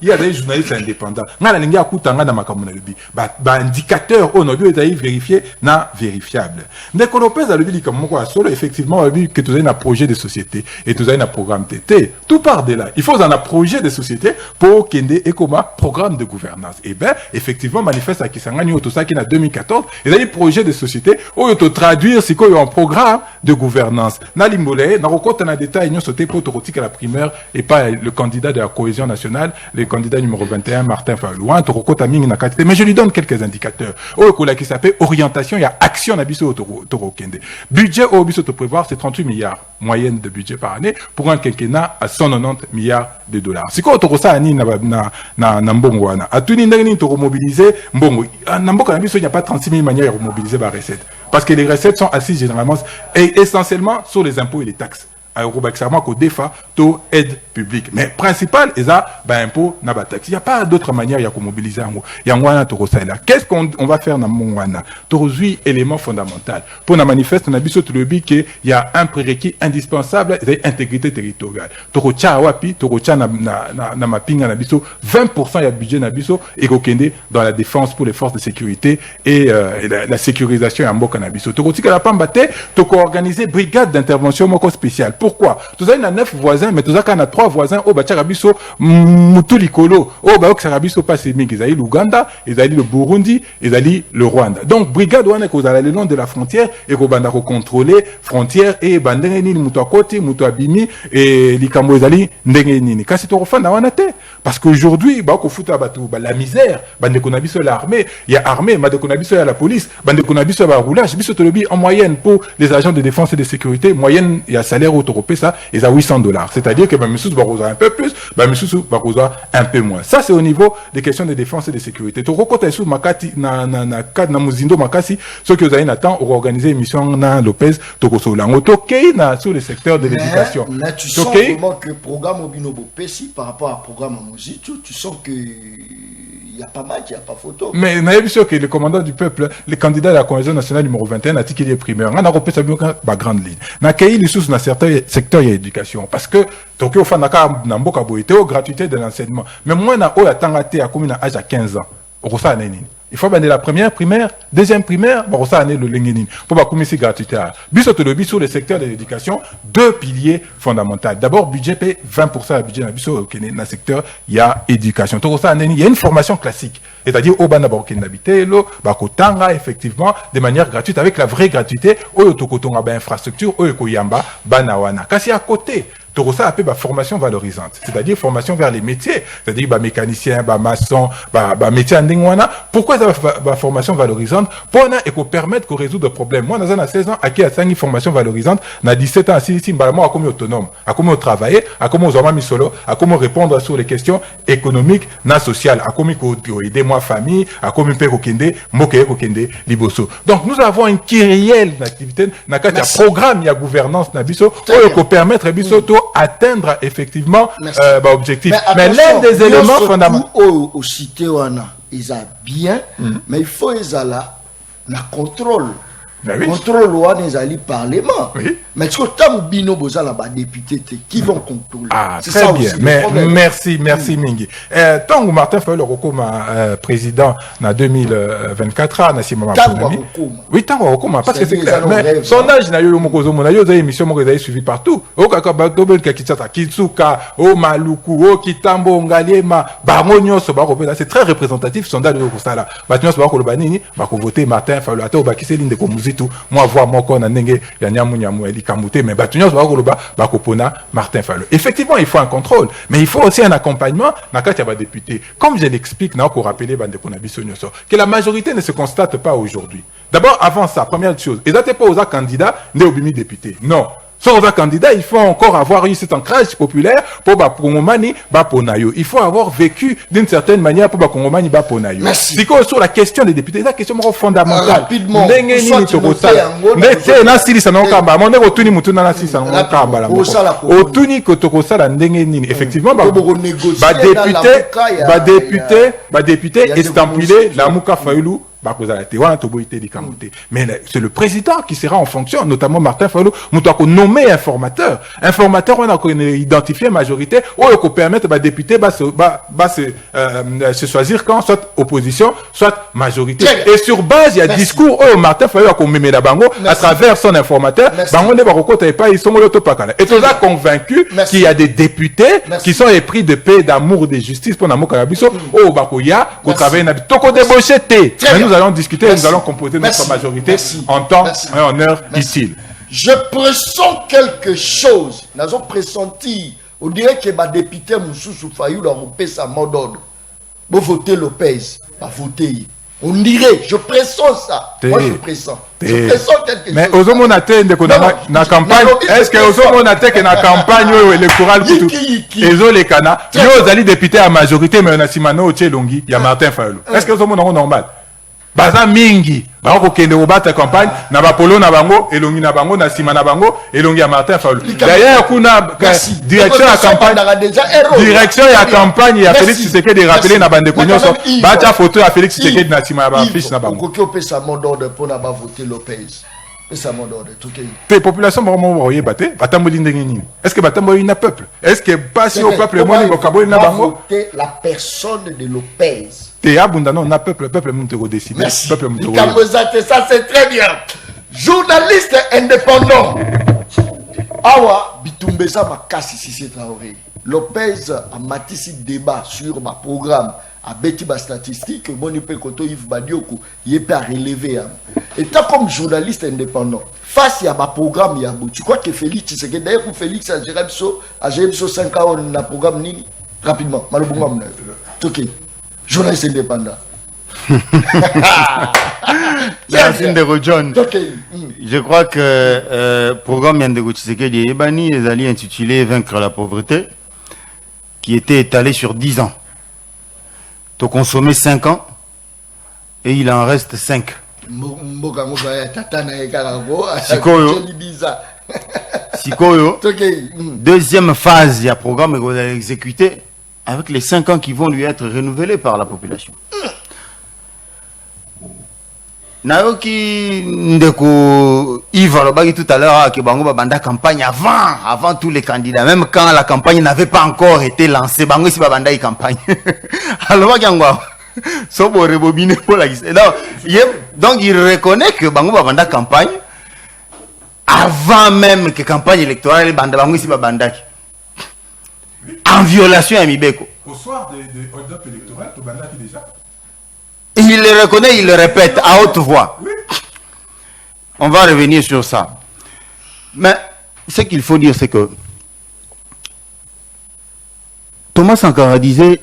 il y a des journalistes indépendants? N'a la linga kutanga na makamuna lubi. Indicateur au nobi est vérifié na vérifiable. Ndeko Lopez a le dit comme quoi solo effectivement a vu que tu as un projet de société et tu as un programme TT. Tout part de là. Il faut un projet de société pour qu'il y ait un programme de gouvernance. Et bien effectivement manifeste à Kisangani ou tout ça qui en 2014 il y a un projet de société où il faut traduire c'est quoi un programme de gouvernance. Na limbolé na rokota na détail nous sauter pour te retirer la primaire et pas le candidat de la cohésion nationale, le candidat numéro 21, Martin Fayulu. Mais je lui donne quelques indicateurs. Qui s'appelle orientation, il y a action Nabiso Toro Kende. Budget au Biso to prévoir, c'est 38 milliards moyenne de budget par année pour un quinquennat à 190 milliards de dollars. C'est quoi Toro ça ani na mbongo wana. Atuni ndani Toro mobiliser mbongo. Na mboka Nabiso il n'y a pas 36 000 manières de mobiliser la recette. Parce que les recettes sont assises généralement et essentiellement sur les impôts et les taxes. Qu'au défa, taux aide publique. Mais principal, ils ont impôt, n'a pas taxe. Il n'y a pas d'autre manière de mobiliser. Il y a qu'est-ce qu'on va faire dans mon wana? 8 éléments fondamentaux. Pour la manifeste, on a vu sur le but qu'il y a un prérequis indispensable, c'est l'intégrité territoriale. Torocha wapi, torocha na mapping na biso, 20% de budget na biso et kokende dans la défense pour les forces de sécurité et la sécurisation en mboka na biso. Torotika la pambate, toko organiser brigade d'intervention moko spéciale. Pourquoi? Tout ça, il y a 9 voisins, mais tout ça, il y a 3 voisins, au Bacharabiso, Mutulikolo, au Baoksarabiso, pas c'est ils allaient l'Ouganda, ils allaient le Burundi, ils allaient le Rwanda. Donc, brigade, on est qu'aux allez le long de la frontière, et qu'on va contrôler frontière, et Bandengeni, Mutuakoti, Mutuabimi, et Likambo, ils allaient Ndengenini. Quand c'est au refond, on a parce qu'aujourd'hui, la misère, Bandekonabiso, l'armée, il y a armée, Madekonabiso, il y a la police, Bandekonabiso, il y a roulage, Bissotolobi, en moyenne, pour les agents de défense et de sécurité, moyenne, il y a salaire européen, ça, ils ont $800. C'est-à-dire que Monsieur Baroza un peu plus, Monsieur Baroza un peu moins. Ça, c'est au niveau des questions de défense et de sécurité. Tu reconnais sous Makati, na Muzindo Makasi, ceux qui ont attend pour organiser une mission na Lopez, Tokoso Lango, Tokei, sur le secteur de l'éducation. Là, tu sens vraiment que le programme Obinobo Pessi, par rapport à programme Mouzito, tu sens que il n'y a pas match, il n'y a pas photo. Mais on a vu sûr que le commandant du peuple, le candidat de la cohésion nationale numéro 21, a dit qu'il est primeur. On a repris sa grande ligne. Na Kei, les sous dans certains secteurs, il y a éducation. Parce que, Tokyo Fanaka, Namboka Boite, gratuité de l'enseignement. Mais moi, on a eu la tangate à combien d'âge à 15 ans. Au ça, il faut aller la première primaire, deuxième primaire, bon, ça, le lenguenin. Pour commencer gratuité. Bisotolobi sur le secteur de l'éducation, 2 piliers fondamentaux. D'abord, budget paie 20% du budget dans le secteur, il y a éducation. Il y a une formation classique. C'est-à-dire, au Banabor Kenabitelo, Bakotanga, effectivement, de manière gratuite, avec la vraie gratuité, au Yotokotonga, infrastructure, au Yokoyamba, Banawana. Kasi à côté, Torosa appelle formation valorisante, c'est-à-dire formation vers les métiers, c'est-à-dire mécanicien, maçon, métier en dingwana. Pourquoi ça formation valorisante? Pour permettre qu'on résoudre des problèmes. Moi, dans 16 ans, à qui a 5 formation valorisante, dans 17 ans, si moi, à comment autonome, à comment travailler, à comment aux mis solo, à comment répondre sur les questions économiques, sociales, à comment aider moi famille, à comment payer kokende, moke kokende, liboso. Donc, nous avons une kyrielle d'activité, n'a qu'à programme, il y a gouvernance, nabiso, pour permettre biso atteindre effectivement objectif. Mais l'un des éléments fondamentaux au cité ils ont bien, mais il faut qu'ils aient la contrôle. Oui. Contrôle loi des alliés parlement. Oui. Mais est-ce que tant bino boza là député qui vont contrôler? Ah, très ça bien. Mais merci Mingi. Tant que Martin Fayulu le président en 2024 na sima oui, tant que parce que c'est clair. Mais sondage na yo mokozo mona yo za émission mo za suivi partout. Au kaka dobel ka kitata Kitsuka, au Maluku, au Kitambo Ngaliema, bango nyonso ba kopela c'est très représentatif sondage ko sala. Ba nyonso ba ko banini ba ko voter Martin Fayulu ato ba kiselinde ko moi voir mon corps nenge ya nyamu eli kamute mais batunyos ba koloba ba kopona Martin Fayulu. Effectivement, il faut un contrôle, mais il faut aussi un accompagnement na kati ya député. Comme je l'explique na ko rappeler bande ko na biso nyoso que la majorité ne se constate pas aujourd'hui. D'abord avant ça, première chose, ils n'étaient pas aux candidats né obimi député. Non. Sur un candidat, il faut encore avoir eu cet ancrage populaire pour Kongomani Baponayo. Il faut avoir vécu d'une certaine manière pour Kongomani Baponayo. C'est quoi sur la question des députés? C'est la question fondamentale. Rapidement. Effectivement, député estampillé la Mouka Fayulu. Mais c'est le président qui sera en fonction, notamment Martin Fayulu, nous avons nommé informateur. Informateur, on a identifié majorité, ou qu'on permette aux députés se choisir quand, soit opposition, soit majorité. Et sur base, il y a discours, Martin Fayulu a commémé la bango, à travers son informateur, bango ne va pas, ils sont l'autopacara. Et tout ça convaincu qu'il y a des députés qui sont épris de paix, d'amour, de justice pour Namou Karabiso, Bakoya, qu'on travaille dans Toko débauché. Nous allons discuter et nous allons composer notre majorité en temps et en heure utile. Je pressens quelque chose. Nous avons pressenti On dirait que ma député Moussou Fayou a rompé sa mot d'ordre. Vous votez Lopez, pas voter. On dirait, je pressens ça. Moi, je pressens. Je pressens quelque chose. Mais aux hommes, on a na campagne. Est-ce que aux hommes, on a que na campagne électorale pour tout? Et les cana. Yo, allez député à majorité, mais on a Simano Tchelongi, il y a Martin Fayulu. Est-ce que aux hommes, on normal? Baza mingi. Bako kende obata campagne, na bapolo na bango, elongi na bango, na sima na bango, elongi à Martin Fayulu. D'ailleurs, kuna direction à campagne. Direction à campagne, il y a Félix Tshisekedi de rappeler na bande konyoso. Bacha photo à Félix Tshisekedi na sima na fiche na bango. Ko pe sa mot d'ordre pour na ba voter Lopez. Et ça mot d'ordre tout que. Les populations vraiment voyer baté, batamboli ndengeni. Est-ce que batamboli na peuple? Est-ce que passer au peuple moi ni bokaboli na bango? Voter la personne de Lopez. Non, le peuple monte décider. Merci. Ça c'est très bien. Journaliste indépendant. Awa Bitumbeza Makasi Sissi Traoré. Lopez a matissé débat sur ma programme. A bêti ma statistique. Moni Pekoto Yves Badioko. Il est pas relevé. Et tant comme journaliste indépendant, face à ma programme, tu crois que Félix, c'est que d'ailleurs pour Félix à Jérém So 5 ans, on a programme Nini rapidement. Malobungam. Ok. Journaliste indépendant. Je crois que programme Yandego Tshisekedi Ebani est allé intitulé Vaincre la pauvreté, qui était étalé sur 10 ans. Tu as consommé 5 ans et il en reste 5. Sikoyo, deuxième phase, il y a programme que vous allez exécuter avec les 5 ans qui vont lui être renouvelés par la population. Naoki Ndeko Yves Alobagi tout à l'heure que Bango Banda campagne avant tous les candidats, même quand la campagne n'avait pas encore été lancée, Bango si Banda campagne. Alors donc il reconnaît que Bango Banda campagne avant même que campagne électorale Bango si Banda en violation à Mibeko. Au soir de hold-up électoral, tu Banda qui déjà. Il le reconnaît, il le répète à haute voix. Oui. On va revenir sur ça. Mais ce qu'il faut dire, c'est que Thomas Sankara disait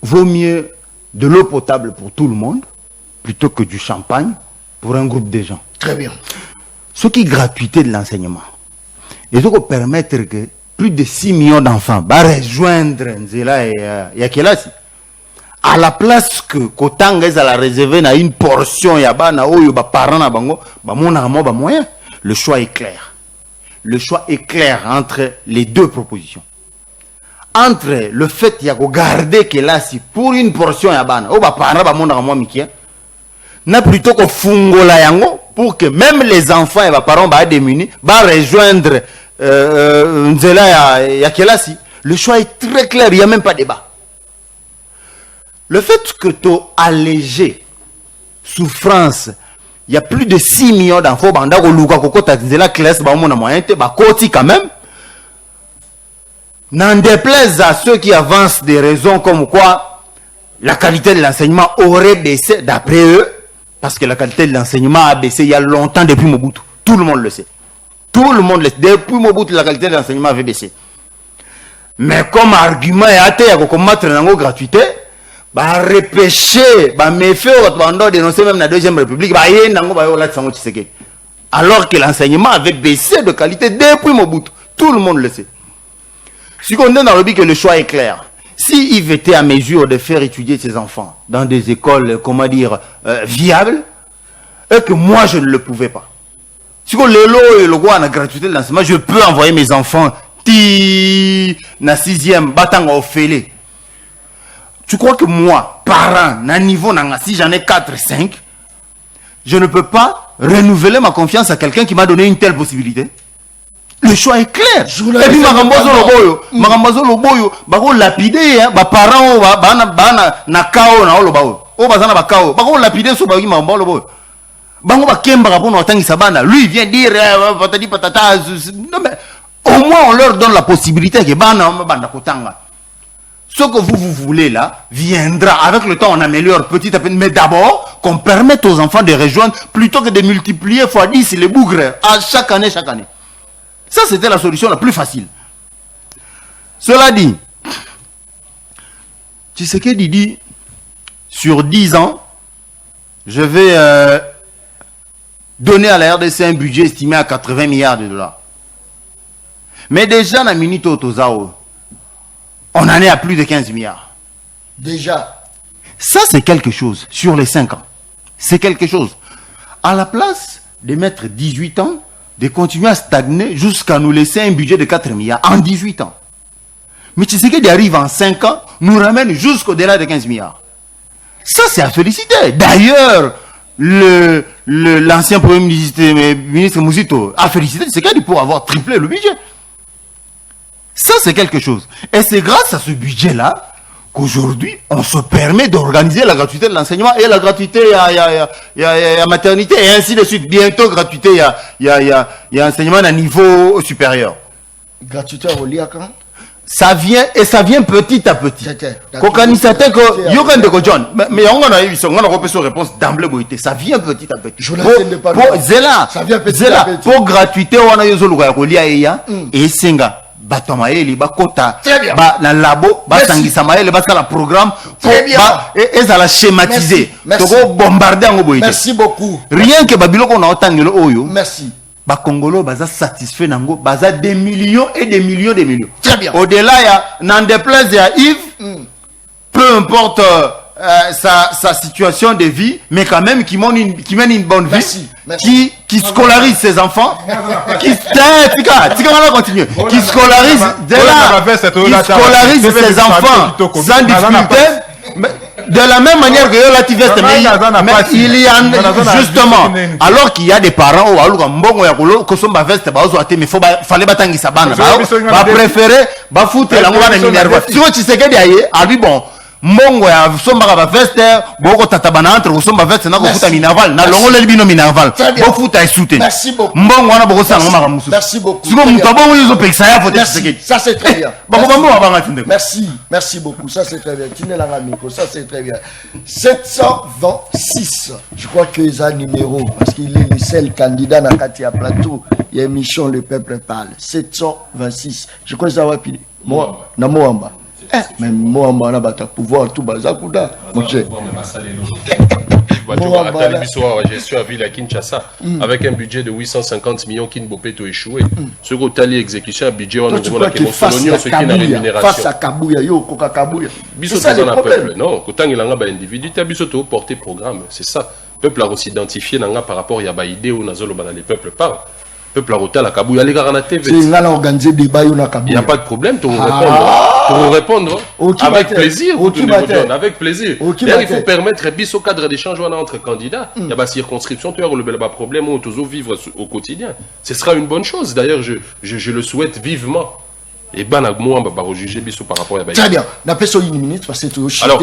vaut mieux de l'eau potable pour tout le monde plutôt que du champagne pour un groupe de gens. Très bien. Ce qui est gratuité de l'enseignement. Et ce qui permettre que plus de 6 millions d'enfants vont rejoindre Nzela et Yakelasi. À la place que Kotanga est à la réserver à une portion yabana ou parents na bango ba moyen, le choix est clair. Le choix est clair entre les deux propositions. Entre le fait qu'il y a garder que là si pour une portion yabana ou ba parents ba mona mo mikia na plutôt que fungola yango pour que même les enfants et ba parents ba démunis ba rejoindre Nzela ya Kelasi. Le choix est très clair, il n'y a même pas de débat. Le fait que tu as allégé souffrance, il y a plus de 6 millions d'enfants, quand même, n'en déplaise à ceux qui avancent des raisons comme quoi la qualité de l'enseignement aurait baissé d'après eux, parce que la qualité de l'enseignement a baissé il y a longtemps depuis Mobutu. Tout le monde le sait. Tout le monde le sait. Depuis Mobutu, la qualité de l'enseignement avait baissé. Mais comme argument et athée, il y a combattre la gratuité, bah repêcher, bah méfier au dénoncer même la deuxième république, bah alors que l'enseignement avait baissé de qualité depuis Mobutu. Tout le monde le sait. Si on donne dans le but que le choix est clair, si Yves était à mesure de faire étudier ses enfants dans des écoles, comment dire, viables, et que moi je ne le pouvais pas. Si on le lot et le roi la gratuité de l'enseignement, je peux envoyer mes enfants na 6e, batanga au fêlé. Tu crois que moi, parent, na niveau si j'en ai 4, 5, je ne peux pas renouveler ma confiance à quelqu'un qui m'a donné une telle possibilité? Le choix est clair. Et puis Marambazo Loboyo, bako lapidé, parents, na kao na olobayo. O bazana ba kao, bako lapidé so baki Maramba Loboyo. Bango ba kemba rapo na tangi sabana, lui vient dire patati patata. Non mais au moins on leur donne la possibilité que bana kotanga. Ce que vous voulez là viendra. Avec le temps, on améliore petit à petit. Mais d'abord, qu'on permette aux enfants de rejoindre plutôt que de multiplier x 10 les bougres à chaque année. Ça, c'était la solution la plus facile. Cela dit, Tshisekedi dit, sur 10 ans, je vais donner à la RDC un budget estimé à 80 milliards de dollars. Mais déjà, dans la minute Otozao, on en est à plus de 15 milliards. Déjà. Ça, c'est quelque chose sur les 5 ans. C'est quelque chose. À la place de mettre 18 ans, de continuer à stagner jusqu'à nous laisser un budget de 4 milliards en 18 ans. Mais Tshisekedi arrive en 5 ans, nous ramène jusqu'au-delà de 15 milliards. Ça, c'est à féliciter. D'ailleurs, l'ancien Premier ministre Mouzito a félicité Tshisekedi pour avoir triplé le budget. Ça, c'est quelque chose. Et c'est grâce à ce budget-là qu'aujourd'hui, on se permet d'organiser la gratuité de l'enseignement et la gratuité à maternité et ainsi de suite. Bientôt, gratuité, il y a enseignement à niveau supérieur. Gratuité au Liakan. Ça vient et ça vient petit à petit. Mais on a eu une réponse d'emblée. Ça vient petit à petit. Pour gratuité, on a eu et Senga. Batamaeli bakota ba na labo batangisa maele basala programme pour et ça la schématiser to bombarder ngo boyite. Merci beaucoup. Rien que babiloko na otangelo oyo. Merci. Ba Congolo baza satisfait nango baza des millions et des millions de millions. Très bien. Au-delà ya n'en déplaise à Yves, peu importe sa situation de vie, mais quand même qui mène une bonne vie. Merci. Qui scolarise ses enfants, qui scolarise ses enfants sans difficulté. De la même manière que la TVS, mais il y a justement, alors qu'il y a des parents où il fallait battre sa bande, va préférer foutre la moine minerva. Si tu sais qu'il y a bon. Mbongo ya somba ba veste boko tatabana entre somba veste na ko futa minerval na longole bino minerval bo futa esute. Merci beaucoup. Mbongo wana boko sanga mama musu. Merci beaucoup. Siko mutabo yo peksa ya fote Tshisekedi. Ça c'est très bien. Merci. Merci beaucoup. Ça c'est très bien. Tinela Miko, ça c'est très bien. 726. Je crois que c'est un numéro parce qu'il est le seul candidat dans Katia Plateau. Il y a émission Le Peuple parle. 726. Je crois que ça va piler. Moi, na Moamba. Mais moi, je pouvoir tout bazakuda. Gestion à ville à Kinshasa avec un budget de 850 millions qui n'a échoué. Ce que tu as exécution un budget on a qui ce qui est la rémunération. Face à Kabouya, yo koka Kabouya. Biso ça le peuple. Non, quand il y a un individu, tu as biso to porter programme, c'est ça. Peuple a aussi identifié par rapport à y idée où nazolo les peuples parlent. Peuple a roté la Kabouya, les gars, TV. Il n'y a pas de problème, tu répondre. Avec plaisir. Avec plaisir. Il faut permettre au cadre d'échange entre candidats. Il y a des circonscriptions, tu as le problème où toujours vivre au quotidien. Ce sera une bonne chose. D'ailleurs, je le souhaite vivement. Et ben moi on va juger biso par rapport à très bien n'a pas sur une minute parce que c'est alors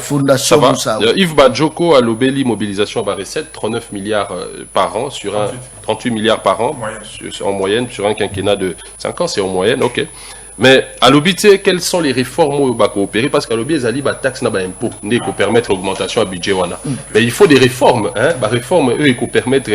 fondation Yves Badjoko a l'obéli mobilisation à recette 39 milliards par an sur un 38 milliards par an en moyenne sur un quinquennat de 5 ans c'est en moyenne OK. Mais à l'obité, quelles sont les réformes où on va coopérer? Parce qu'à l'obité, il y a des taxes, des impôts, qui permettent l'augmentation du budget. Mais il faut des réformes. Des réformes, eux, qui permettent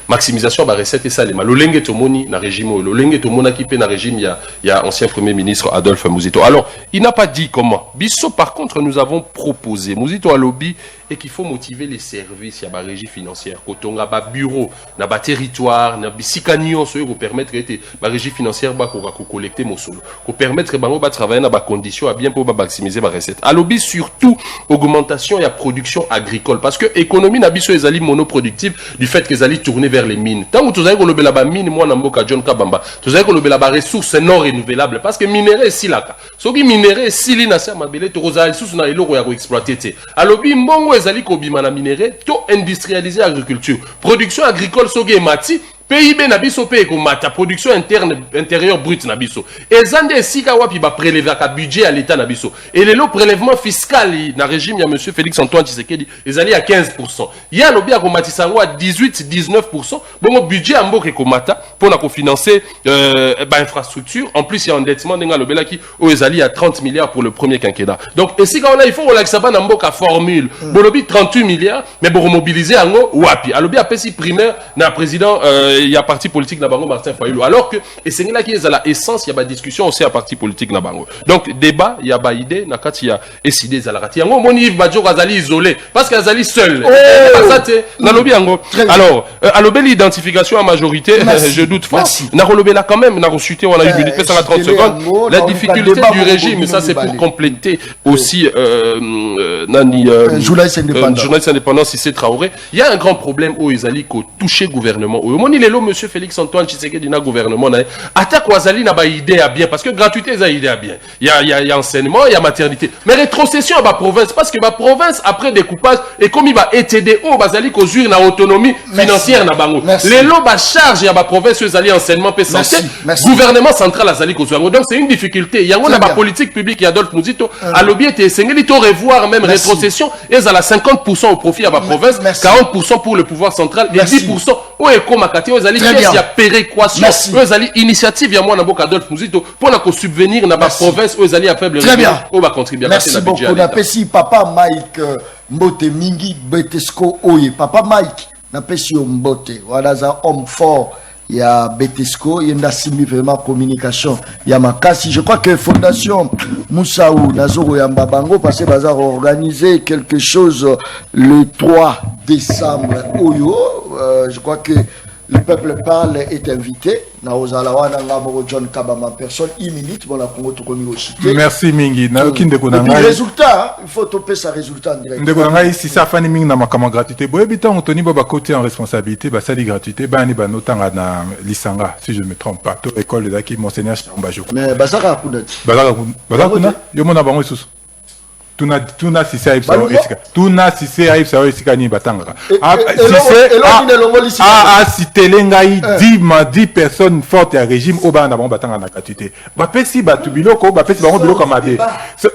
maximisation de la recette et ça. L'olenge tomoni dans le régime, l'olenge tomona qui paie dans le régime, il y a ancien Premier ministre Adolphe Mouzito. Alors, il n'a pas dit comment. Bisso, par contre, nous avons proposé, Mouzito à lobby, et qu'il faut motiver les services, il y a la régie financière, quand on a un bureau, on a un territoire, on a un sicanio, qui permettre la régie financière de collecter mon solo, qui permettre de travailler dans des conditions à bien pour maximiser la recette. À lobby, surtout, augmentation et la production agricole, parce que l'économie n'a pas été monoproductive du fait qu'ils allaient tourner vers les mines. Tant que vous avez la mine, moi, Namboka John Kabamba, vous avez la ressource non renouvelable, parce que minerai si là, ce qui minerai si l'ina c'est ma belle, tu as ressources na ilo ya exploiter. À lobby, mbongo ezali ko bima na minerai, to industrialiser agriculture, production agricole soge mati. PIB na biso pe ko mata production intérieure brute na biso ezande sika wapi ba prélever ka budget à l'état na biso et le prélèvement fiscal na régime ya monsieur Félix Antoine Tshisekedi ezali à 15%. Ya lobi a ko matisa ngo à 18-19%. Bon budget a mboke ko mata pour na ko financer infrastructure en plus il y a endettement nga lobela ki o ezali à 30 milliards pour le premier quinquennat. Donc et si quand on a il faut relaxer ba na mboka formule. Bon lobi 38 milliards mais pour mobiliser ngo wapi. A lobi a pesi primaire na président il y a parti politique Nabango Martin Fayulu. Alors que, et c'est là qui est à la essence, il y a des discussions aussi à parti politique Nabango. Donc, débat, il y a des idées, il y a des idées à la rati. Yango, mon Yves Badjo, Azali isolé, parce qu'Azali seul. Alors, à l'obé l'identification à majorité, je doute fort. Narolobé là quand même, Narosuté, on a eu minute, ça à 30 secondes. La difficulté du régime, ça c'est pour compléter aussi, journaliste indépendant, si c'est Traoré. Il y a un grand problème où ils allaient toucher gouvernement. Au moment où il est là, monsieur Félix Antoine Tshisekedi na gouvernement, attaque Ouazali n'a pas idée à bien, parce que gratuité, ils ont idée à bien. Il y a enseignement, il y a maternité. Mais rétrocession à ma province, parce que ma province, après découpage, et comme il va étd au Bazali qu'aux une autonomie financière na bango. Les lots ba charge à ma province, ils allaient enseignement, paix santé. Gouvernement central à Zali qu'aux donc c'est une difficulté. Il y a une politique publique, il y a d'autres Mouzito. À l'objet, il y a revoir même rétrocession, et à la 50% au profit à ma province, 40% pour le pouvoir central, et 10% au Eco-Makati, aux alliés, il y a péréquation, aux alliés, initiative, il y a moi, Nabok Adolphe Mouzito, pour la subvenir dans ma province, aux alliés à faible revenu, on va contribuer. Merci beaucoup. On a Papa Mike Mbote Mingi Betesco Oye. Papa Mike, on a Mbote. Voilà, un homme fort. Il y a Betesco, il y a Simi vraiment communication. Il y a Makasi. Je crois que Fondation Moussaou, Nazoro Yambabango, parce que Bazar a organisé quelque chose le 3 décembre. Oyo, je crois que le peuple parle est invité. John Kabama, personne, 1 minute, bon, la Congo merci Mingi. Et puis résultat, il faut toper sa résultat en direct. Si ça fait Mingi na makama gratuité, boye bitan Tony Boba côté en responsabilité, bah ça dit gratuité, bah ni ba notanga na Lisanga, si je ne me trompe pas, to école d'aki monseigneur Chambajo. Mais Bazaka Kuna. Bazaka Kuna, yo mona bango isusu. Tuna si c'est Aïf Sao Esika. Tuna si c'est Aïf Sao Esika ni batanga. Si Telengaï 10 personnes fortes à régime au bas n'avons batanga na gratuité. Ba pesi ba tubiloko, ba pesi ba biloko mabe.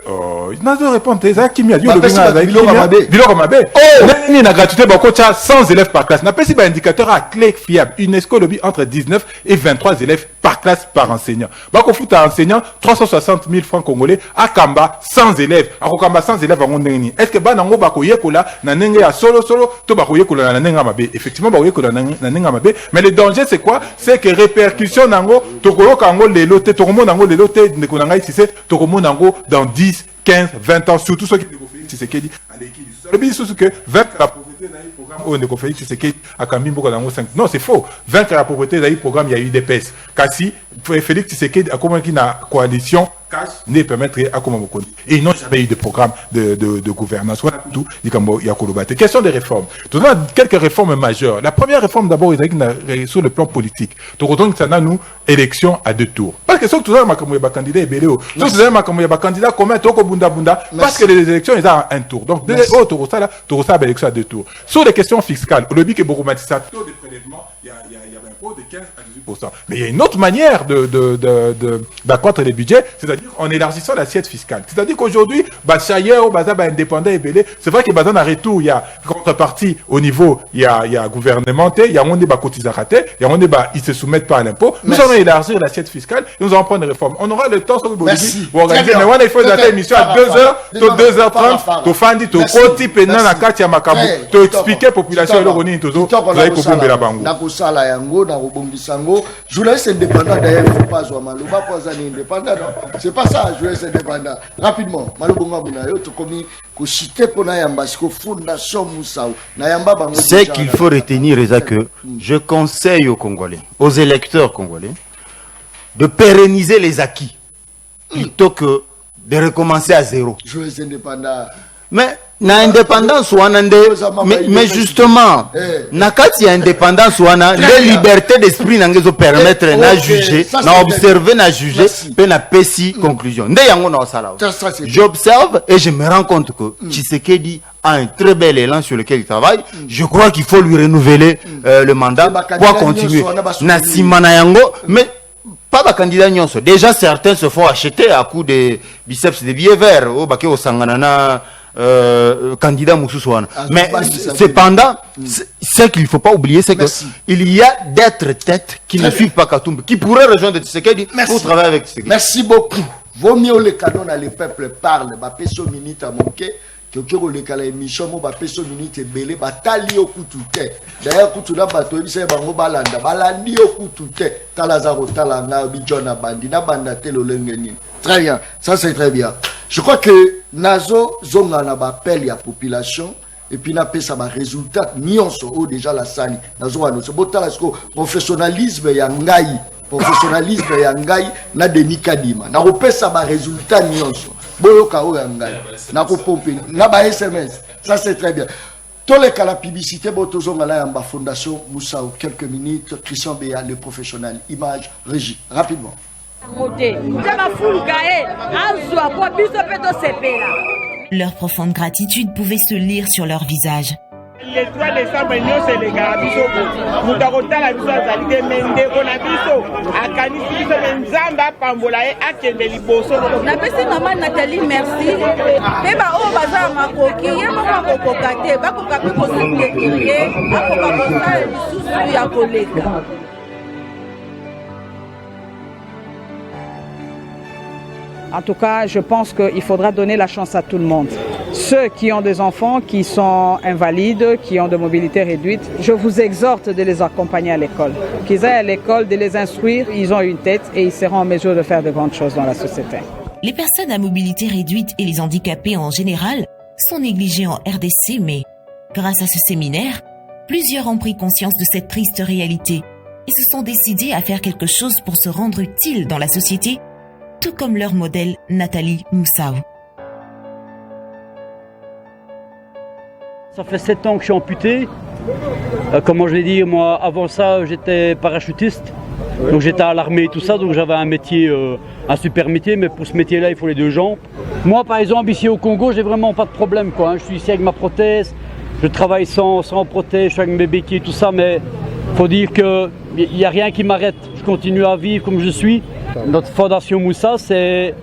Oh, il n'a pas répondu. Ça qui m'a dit biloko mabe. Ni na gratuité ba kocha 100 élèves par classe. Na pesi ba indicateur à clé fiable. UNESCO lobby entre 19 et 23 élèves par classe par enseignant. Ba ko futa enseignant 360 000 francs congolais à Kamba 100 élèves. Sans élèves en ndengini. Est-ce que banango bakoyekola na nenge ya solo to bakoyekola na nenga mabe? Effectivement bakoyekola na nenga mabe, mais le danger c'est quoi? C'est que répercussion nango tokoloka ngo lelo te tokomo nango lelo te ndeko nanga ici c'est tokomo nango dans 10, 15, 20 ans, surtout ceux qui découvrirent Tshisekedi à l'équipe. Le but c'est que vaincre la pauvreté dans le programme au Ndeko Tshisekedi à Kambimbo dans 5. Non, c'est faux. Vaincre la pauvreté dans le programme il y a eu des PES. Kasi Félix Tshisekedi a convaincu la coalition ne permettre à comment vous et ils n'ont jamais eu de programme de gouvernance. Question des réformes. Nous avons quelques réformes majeures. La première réforme d'abord est sur le plan politique. Donc nous élection à 2 tours. Parce que si tu as un candidatébélé, si tu as un candidat commun, parce que les élections ils ont un tour. Donc tu as une élection à 2 tours. Sur les questions fiscales, au lobby que beaucoup matissent taux de prélèvement, il y a un impôt de 15 à 18%. Mais il y a une autre manière d'accroître les budgets, c'est-à-dire en élargissant l'assiette fiscale. C'est-à-dire qu'aujourd'hui, indépendant et belé, c'est vrai que dans un retour, il y a contrepartie au niveau, il y a gouvernemental, il y a un débat cotisé raté, il y a un débat, ils se soumettent pas à l'impôt. Nous allons élargir l'assiette fiscale et nous allons prendre des réformes. On aura le temps sur le Bolivie pour organiser. Mais il faut une émission à 2h, 2h30, tu fandi, tu koti, pendant la carte, tu expliquer la population, vous allez comprendre la bango. Journaliste indépendant d'ailleurs, il ne faut pas jouer Malouba pour les indépendants. C'est pas ça, journaliste indépendant. Rapidement, Malouba Mounayo, tu connais que cité pour Nayamba, c'est que Fondation Moussaou. C'est qu'il faut retenir, c'est que je conseille aux Congolais, aux électeurs congolais, de pérenniser les acquis plutôt que de recommencer à zéro. Journaliste indépendant. Mais l'indépendance mais justement nakati ya indépendance wana les libertés d'esprit nangezo permettre na juger na observer na juger pe na pesi conclusion nde yango na osala. J'observe et je me rends compte que Tshisekedi a un très bel élan sur lequel il travaille. Je crois qu'il faut lui renouveler le mandat pour continuer na simana yango, mais pas de candidat nyonso. Déjà certains se font acheter à coup de biceps de billets verts au baké au sanganana candidat Moussouane. Mais cependant, ce qu'il ne faut pas oublier, c'est qu'il y a d'être têtes qui ne suivent pas Katumbi, qui pourraient rejoindre Tshisekedi pour travailler avec Tshisekedi. Merci beaucoup. Vaut mieux les canons, les peuples parlent. Ma question minute à manquer. que le kala émission mo ba peso minute belé ba tali okutute d'ailleurs kutuna bato ebisa bango balanda balandi okutute talaza ko talanga bijona bandi na banda telo lengeni. Très bien, ça c'est très bien. Je crois que nazo zonga na ba appel ya population et puis na pesa ba résultat nyonso o déjà la sali nazo ano so botala sko professionnalisme ya ngai na Denis Kadima na kopesa ba résultat nyonso boyoka o ya ngai na ko pomper na ba SMS, ça c'est très bien. Toleka la publicité botozonga la yamba fondation Moussa quelques minutes. Christian Béa, le professionnel image régie rapidement. Leur profonde gratitude pouvait se lire sur leur visage. Le 3 décembre, nous c'est les Garabiso. Nous avons la biso à Zalide Mende, on a biso. À Canis, biso Menzamba, Pambolae, à Kendeli Bosso. La personne maman Nathalie, merci. Peba o baza makoki, yema makokokate, bakokapi possibilité, bakokaposa lisusu ya koleka. En tout cas, je pense qu'il faudra donner la chance à tout le monde. Ceux qui ont des enfants qui sont invalides, qui ont de mobilité réduite, je vous exhorte de les accompagner à l'école. Qu'ils aillent à l'école, de les instruire, ils ont une tête et ils seront en mesure de faire de grandes choses dans la société. Les personnes à mobilité réduite et les handicapés en général sont négligés en RDC, mais grâce à ce séminaire, plusieurs ont pris conscience de cette triste réalité et se sont décidés à faire quelque chose pour se rendre utiles dans la société, tout comme leur modèle Nathalie Moussaou. Ça fait 7 ans que je suis amputé. Comment je vais dire, moi avant ça j'étais parachutiste. Donc j'étais à l'armée et tout ça, donc j'avais un métier, un super métier, mais pour ce métier-là il faut les 2 jambes. Moi par exemple ici au Congo j'ai vraiment pas de problème quoi. Je suis ici avec ma prothèse, je travaille sans prothèse, je suis avec mes béquilles et tout ça, mais faut dire qu'il n'y a rien qui m'arrête. Je continue à vivre comme je suis. Notre fondation Moussa, c'est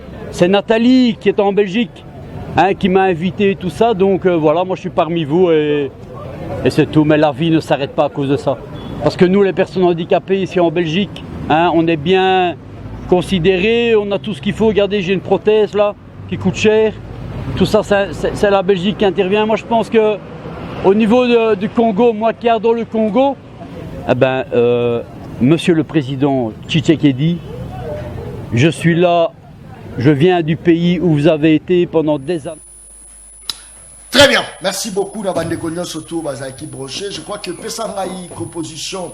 Nathalie qui est en Belgique, hein, qui m'a invité et tout ça. Donc voilà, moi je suis parmi vous et c'est tout. Mais la vie ne s'arrête pas à cause de ça. Parce que nous, les personnes handicapées ici en Belgique, hein, on est bien considérés, on a tout ce qu'il faut. Regardez, j'ai une prothèse là qui coûte cher. Tout ça, c'est la Belgique qui intervient. Moi je pense que au niveau du Congo, moi qui adore le Congo, eh ben, Monsieur le Président Tshisekedi, je suis là, je viens du pays où vous avez été pendant des années. Très bien, merci beaucoup Nabande Konyo Soto Bazaki Brochet. Je crois que Pesangaï composition,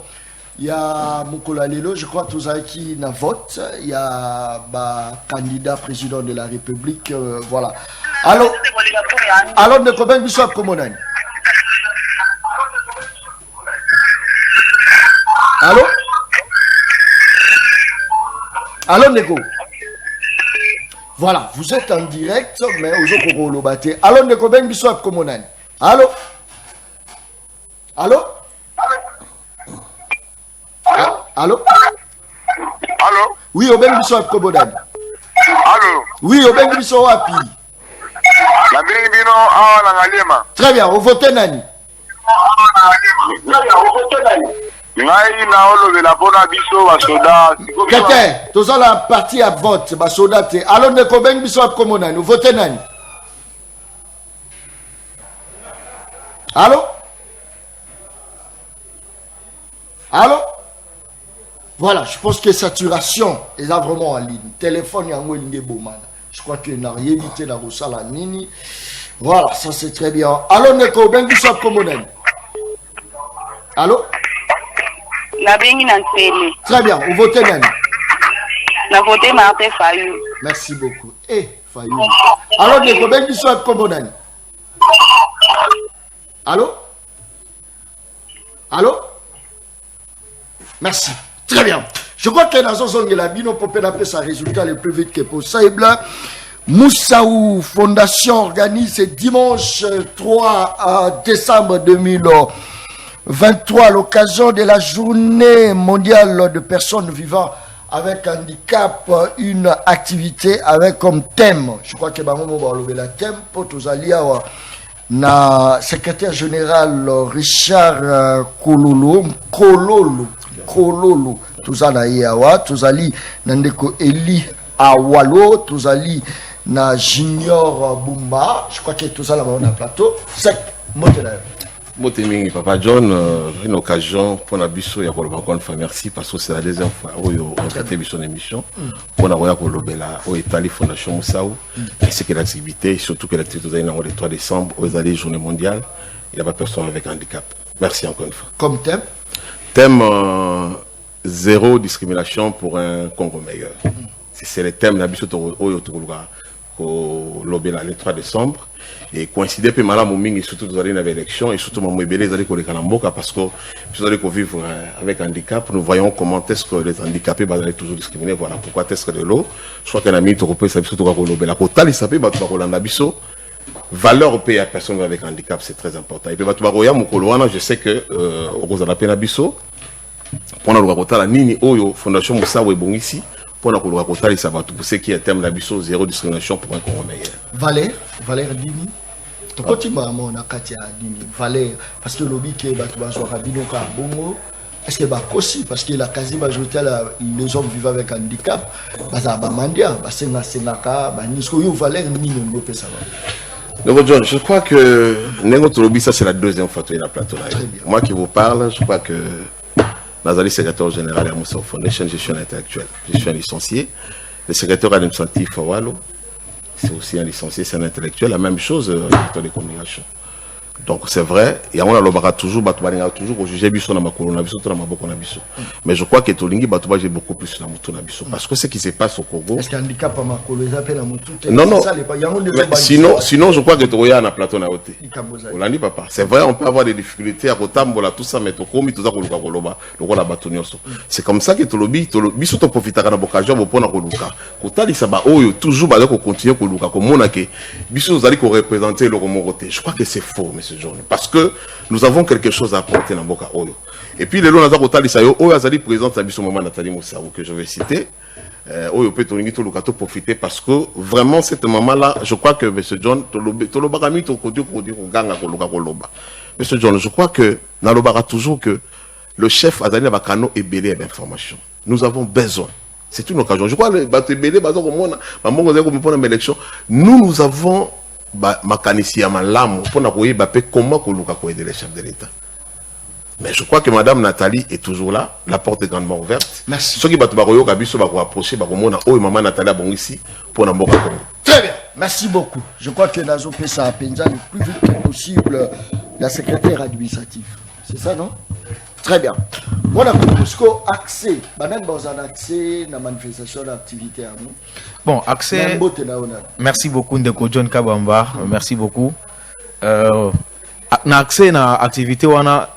il y a Mokola Lelo, je crois que Tozaki na vote, il y a candidat président de la République, voilà. Alors, ne combien de soit Komonan? Allô Neko. Voilà, vous êtes en direct, mais aux autres le batté. Allô Neko Ben Bissouab Komonan. Allô. Oui, au Ben Bissouab Komonan. Allô. Oui, au Ben Bissouab Api. La Bino à la Galema. Très bien, au vote Nani. Ngai na olo la bona biso basoda. Kete, toza la partie à vote basoda te. Alors ne koben biso ap komona, nous voter nani. Allô? Voilà, je pense que saturation est là vraiment en ligne. Téléphone yango inde bomana. Je crois qu'il n'a rien évité dans la nini. Voilà, ça c'est très bien. Alors ne koben biso ap komona. Allô? Très bien, vous votez Nani? La voté Martin Fayou. Merci beaucoup. Fayou. Alors, les combien qui sont comme Nani? Allô? Merci. Très bien. Je crois que dans ce la bino pour faire sa résultat le plus vite que possible. Moussaou Fondation organise dimanche 3 décembre 2023 à l'occasion de la journée mondiale de personnes vivant avec handicap, une activité avec comme thème, je crois que le thème pour tous na secrétaire général Richard Kololo tuzala yawa tuzali nandeko Eli Awalo tuzali na Junior Bumba, je crois que tout ça là-bas on a plateau. Sec, Motela. Motemingi, Papa John, une occasion pour la biso et encore une fois merci parce que c'est la deuxième fois où on traite biso émission pour la roya kolobela au Italie Fondation Moussaou et c'est que l'activité surtout que l'activité le 3 décembre aux allées journée mondiale il n'y a pas personne avec handicap. Merci encore une fois. Comme thème zéro discrimination pour un Congo meilleur. C'est le thème de biso kolobela le 3 décembre. Et coïncider peu mal à mon et surtout dans les élections et surtout mon bébé les allez pour les calamboka parce que nous allons vivre avec handicap. Nous voyons comment est-ce que les handicapés vont toujours discriminés. Voilà pourquoi est-ce que de l'eau. Je crois qu'un ami européen ça surtout kolobela. La côte il s'appelle Batuba Rolanda Bisso. Valeur au pays à personne avec handicap c'est très important. Et puis Batuba Roya Mukoloana je sais que au Rosala Pena Bisso pendant le côté la Nini Oyo Fondation Moussaou est bon ici. Pour la côté ça va tout pour ce qui est terme la Bisso zéro discrimination pour un Congo meilleur. Valère Dini. Quand tu m'as mon akatia Dini Valère parce que lobby qui est battu Rabino Bongo est-ce que aussi parce que la quasi majorité les hommes vivant avec handicap baza bamandia basenga senaka banisko yo Valère Dini ngopé ça va. Donc John, je crois que notre lobby ça c'est la deuxième fois que tu es dans le plateau là. Moi qui vous parle, je crois que Nazali, secrétaire général à Moussaou Foundation, je suis un intellectuel, je suis un licencié. Le secrétaire administratif Fawalo, c'est aussi un licencié, c'est un intellectuel, la même chose dans les communications. Donc c'est vrai, et on a l'obara toujours, toujours au juger biso na makolo na biso na maboko na biso. Mais je crois que Tolingi Batouba j'ai beaucoup plus na mutu na biso parce que ce qui se passe au Congo. Est-ce qu'un handicap à makolo ils appellent na mutu? Non. Sinon je crois que Toya na plateau na oté. Olandi papa. C'est vrai on peut avoir des difficultés à kotambola tout ça mais to komi tout ça ko luka koloba, lokola bato nyonso. C'est comme ça que tolobi biso to profitaka na bokajo bo pona ko luka. Kotali ça ba oyo toujours ba ko continuer ko luka ko mona ke biso zali ko représenter le Romoroté. Je crois que c'est faux ce jour parce que nous avons quelque chose à apporter dans Boka Oyo. Et puis les lois naza kotali sayo oyo azali présente à biso maman Nathalie Moussaou que je vais citer. Oyo peut tolingi to lukato profiter parce que vraiment cette maman là, je crois que monsieur John toloba kami to kodi ko ganga ko luka ko loba. Monsieur John, je crois que na lobara toujours que le chef azali ba kano et belé d'information. Nous avons besoin. C'est une occasion. Je crois que ba te belé ba zo ko mona ba mongo za ko me pona élection. Nous avons makanisi ya malamu pour na koyeba pe comment koluka ko aider les chefs de l'État. Mais je crois que madame Nathalie est toujours là, la porte est grandement ouverte. Merci. Ceux qui battent baroyo kabiso ba ko approcher ba ko mona oh maman Nathalie bon ici pour na mboka Congo. Très bien. Merci beaucoup. Je crois que nazo fait ça à Penza le plus vite que possible la secrétaire administrative. C'est ça non? Très bien. Voilà pour accès. Banane dans un accès na manifestation d'activité à nous. Bon, accès. Merci beaucoup Ndeko John Kabamba. Merci beaucoup. Accès na activité wana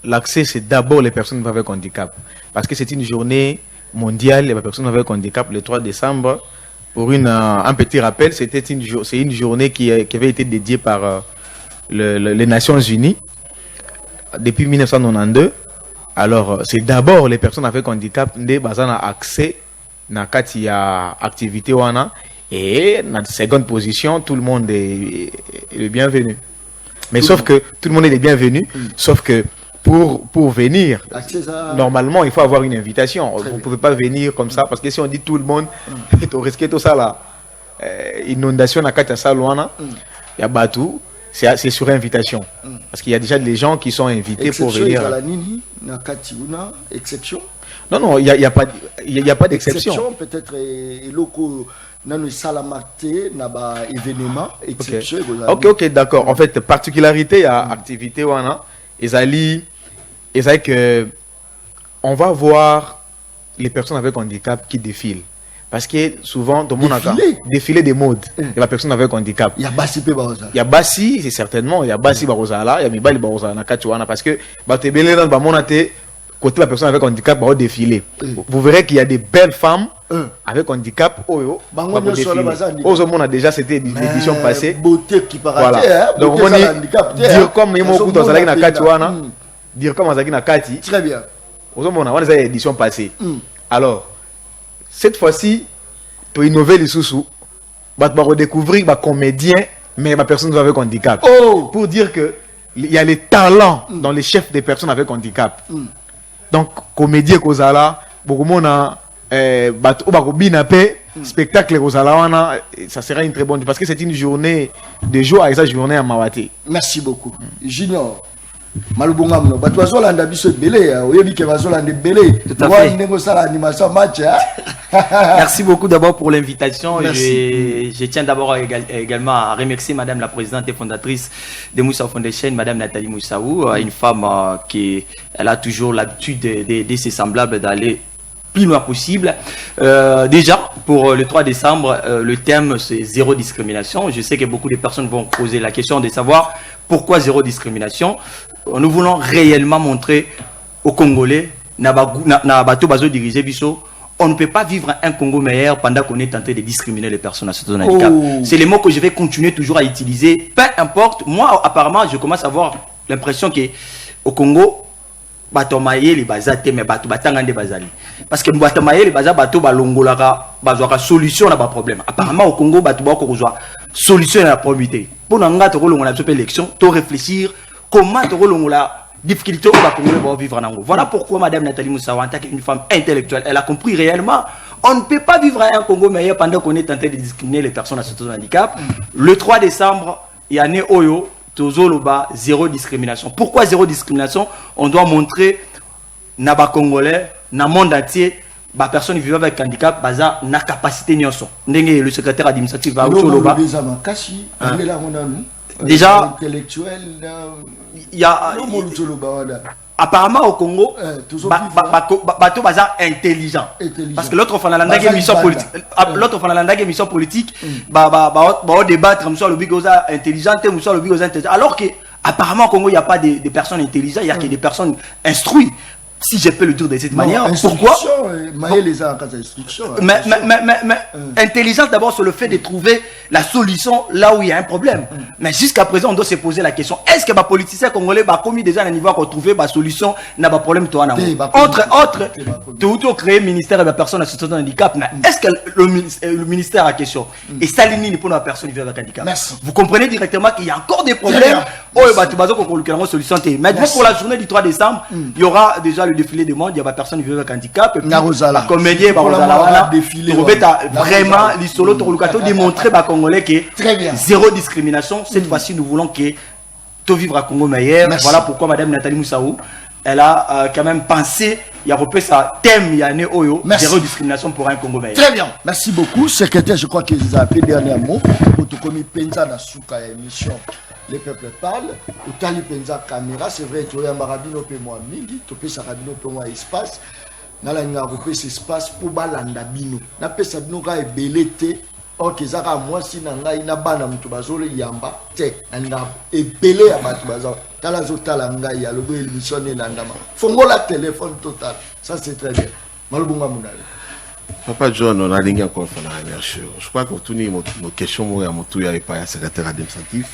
l'accès c'est d'abord les personnes avec handicap parce que c'est une journée mondiale des personnes avec handicap le 3 décembre. Pour un petit rappel, c'est une journée qui avait été dédiée par les Nations Unies depuis 1992. Alors, c'est d'abord les personnes avec handicap qui ont accès à l'activité et dans la seconde position, tout le monde est le bienvenu. Mais sauf que tout le monde est le bienvenu, sauf que pour venir, normalement, il faut avoir une invitation. Vous ne pouvez pas venir comme ça, parce que si on dit tout le monde, on risque tout ça là. Inondation à Katassa Luana, il y a Batou. C'est sur invitation. Parce qu'il y a déjà des gens qui sont invités pour venir. Exception? Non, il n'y a pas d'exception. Exception, peut-être, locaux, dans salamate, événement, exception. Ok, d'accord. En fait, particularité à activité, c'est que on va voir les personnes avec handicap qui défilent. Parce que souvent, dans mon défilé des modes, il y a la personne avec handicap. Il y a Bassi Barosa. Il y a Bassi, c'est certainement, il y a Bassi Barosa là, il y a Mibali Barosa na Katuana, parce que côté la personne avec handicap va défiler. Vous verrez qu'il y a des belles femmes avec handicap. On a déjà cette édition passée. Beauté qui voilà. Donc on dire comme Imoku dans la Katuana, dire comme Azaki na Kati. Très bien. On a déjà édition passée. Alors, cette fois-ci, pour innover les sous-sous, on va redécouvrir les comédiens, mais les personnes avec handicap. Pour dire qu'il y a les talents dans les chefs des personnes avec handicap. Donc, comédien Kozala, beaucoup de monde a spectacle Rosalawana, ça sera une très bonne, parce que c'est une journée de joie avec sa journée à Mawate. Merci beaucoup. Junior. Malubonga mno bato bazolanda biso belé oyebi ke bazolanda belé match. Merci beaucoup d'abord pour l'invitation. Je tiens d'abord également à remercier madame la présidente et fondatrice de Moussa Foundation, madame Nathalie Moussaou, une femme qui elle a toujours l'habitude d'aider ses semblables d'aller plus loin possible. Déjà, pour le 3 décembre, le thème c'est zéro discrimination. Je sais que beaucoup de personnes vont poser la question de savoir pourquoi zéro discrimination. Nous voulons réellement montrer aux Congolais, on ne peut pas vivre un Congo meilleur pendant qu'on est tenté de discriminer les personnes à ce handicap. C'est les mots que je vais continuer toujours à utiliser. Peu importe, moi apparemment je commence à avoir l'impression qu'au Congo, batomaye les bazate mais bato batangande bazali parce que batomaye les bato balongolaka bazwaka solution na ba problème. Apparemment au Congo bato ba ko solution na probité. Pour nga to kolongola cette élection, to réfléchir comment to kolongola difficulté au Congolais va vivre en Angola. Voilà pourquoi madame Nathalie Moussawa, en tant qu'une femme intellectuelle, elle a compris réellement on ne peut pas vivre un Congo meilleur pendant qu'on est tenté de discriminer les personnes à ce handicap. Le 3 décembre, il y a né Oyo Tozoloba, zéro discrimination. Pourquoi zéro discrimination? On doit montrer Naba Congolais, dans le monde entier, les personnes vivant avec handicap, baza na capacité nyonso. Ndenge le secrétaire administratif va Tozoloba. Déjà, il y a apparemment au Congo, bateau baza intelligent. Parce que l'autre fois, on a une mission politique. L'autre fois, on a une mission politique. On débattre, monsieur le bigosa intelligent, monsieur le bigosa intelligent. Alors que apparemment au Congo, il n'y a pas de personnes intelligentes, il y a que des personnes instruites. Si je peux le dire de cette manière, pourquoi mais intelligence d'abord sur le fait de trouver la solution là où il y a un problème. Mais jusqu'à présent, on doit se poser la question, est-ce que les politiciens congolais ont commis déjà un niveau à retrouver la solution n'a pas problème toi entre autres, tout créer ministère de la personne à situation de handicap, mais est-ce que le ministère a question et ça limite pour la personne vivant avec handicap? Vous comprenez directement qu'il y a encore des problèmes. Mais pour la journée du 3 décembre, il y aura déjà le défilé de monde, il y a des personnes vivant avec handicap, et puis la comédie, vraiment, les solos, démontrer aux Congolais que zéro discrimination. Cette fois-ci, nous voulons que tout vivre à Congo meilleur. Voilà pourquoi Madame Nathalie Moussaou, elle a quand même pensé, il y a repris sa thème, il y a né Oyo, zéro discrimination pour un Congo meilleur. Très bien, merci beaucoup. Secrétaire, je crois qu'ils ont appelé dernier mot. Autocomi Penza na Souka émission. Les peuples parlent, au tali penza caméra, c'est vrai, tu as un marabino pe moi midi, tu peux sarabino pe moi espace, na la nga repé cet espace pour balanda bino. Na pe sabino ka ebelete, ok zaka moi si na nga ina bana mutu bazolo yamba, te anga ebele ya batu bazalo. Tala zotala nga ya lobo émission landama. Fongola téléphone total. Ça c'est très bien. Malubunga munale. Papa John, on a ligné encore faire la remercie. Je crois que tout nos questions, moi, mon tout, il n'y avait pas un secrétaire administratif.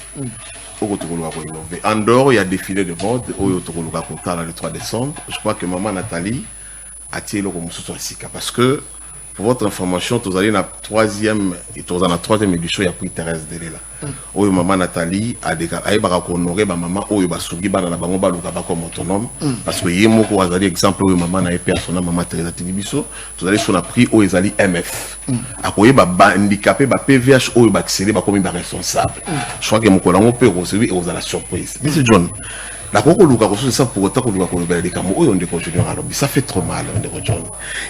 En dehors, il y a défilé de mode. Le 3 décembre. Je crois que maman Nathalie a tiré le Sika. Parce que, pour votre information, vous allez dans la troisième édition, il y a pris Thérèse Delela. Oui, maman Nathalie a honoré maman Oyo Basugi dans la bango baluka comme autonome parce que yemo ko azali exemple Oyo maman na personnel maman Thérèse Tinibiso vous allez sur la prix Oyo ezali MF akoye ba handicapé ba PVH Oyo ba accéder ba comme ba responsable je crois que mon collègue peut recevoir et aux la surprise Monsieur John la koko luka ko ça pour autant ko luka ko le kamo Oyo on de continuer à lobby ça fait trop mal on de John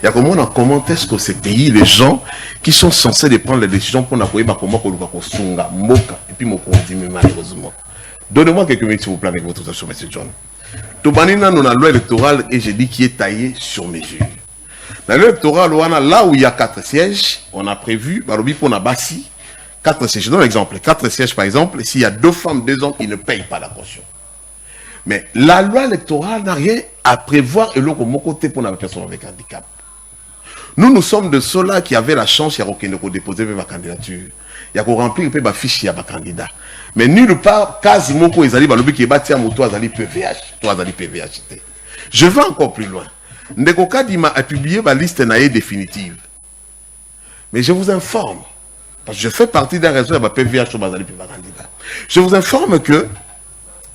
il y a comment est-ce que ces pays les gens qui sont censés de prendre les décisions pour n'akoye ba comment ko luka ko sunga et puis mon dit malheureusement. Donnez-moi quelques minutes s'il vous plaît avec votre attention, M. John. Tobanina, nous avons la loi électorale et j'ai dit qui est taillée sur mesure. La loi électorale, là où il y a 4 sièges, on a prévu, pour Nabassi, 4 sièges. Je donne l'exemple. 4 sièges, par exemple, s'il y a 2 femmes, 2 hommes, ils ne payent pas la caution. Mais la loi électorale n'a rien à prévoir et l'autre, mon côté, pour la personne avec handicap. Nous sommes de ceux-là qui avaient la chance, il y a déposer ma candidature. Il y a qu'on remplir ma fiche, il y a ma candidat. Mais nulle part, quasiment, quand ils allaient, qui est bâti à mon toit, ils allaient PVH. Toi, ils allaient PVH. Je vais encore plus loin. Ndekoka dit a publié ma liste naïe définitive. Mais je vous informe, parce que je fais partie d'un réseau, il y a PVH, sur ma candidat. Je vous informe que,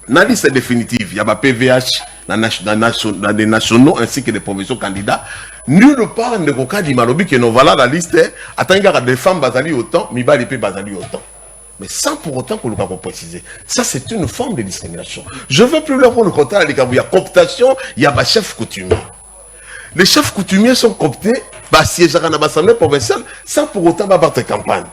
dans la liste définitive, il y a ma PVH, dans des nationaux ainsi que des provinciaux candidats. nulle part ne koka di malobi que non voilà la liste attendant des femmes bazali autant mibali pe bazali autant mais sans pour autant qu'on le préciser. Ça c'est une forme de discrimination. Je veux plus leur prendre le contrat avec il y a cooptation, il y a chef coutumier. Les chefs coutumiers sont cooptés par siège à l'Assemblée provinciale sans pour autant battre campagne.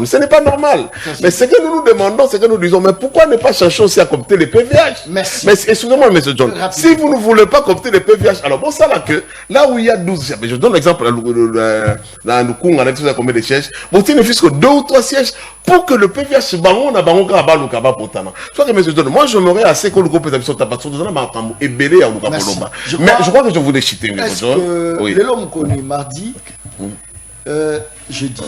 Ce n'est pas normal. Mais ce que nous nous demandons, c'est que nous disons, mais pourquoi ne pas chercher aussi à coopter les PVH? Merci. Mais excusez-moi, M. John, rapidement. Si vous ne voulez pas coopter les PVH, alors bon, ça là que, là où il y a 12 sièges, je donne l'exemple, dans le Kung, on a dit combien de sièges, bon, il ne faut que 2 ou 3 sièges pour que le PVH, on a baron kaba ou kaba potana. Soit que M. John, moi je m'aurais assez que le groupe est sur ta patron, on a et belé à Luka Poloba. Mais je crois que je voulais chiter, M. John. Oui. L'homme connaît mardi, jeudi.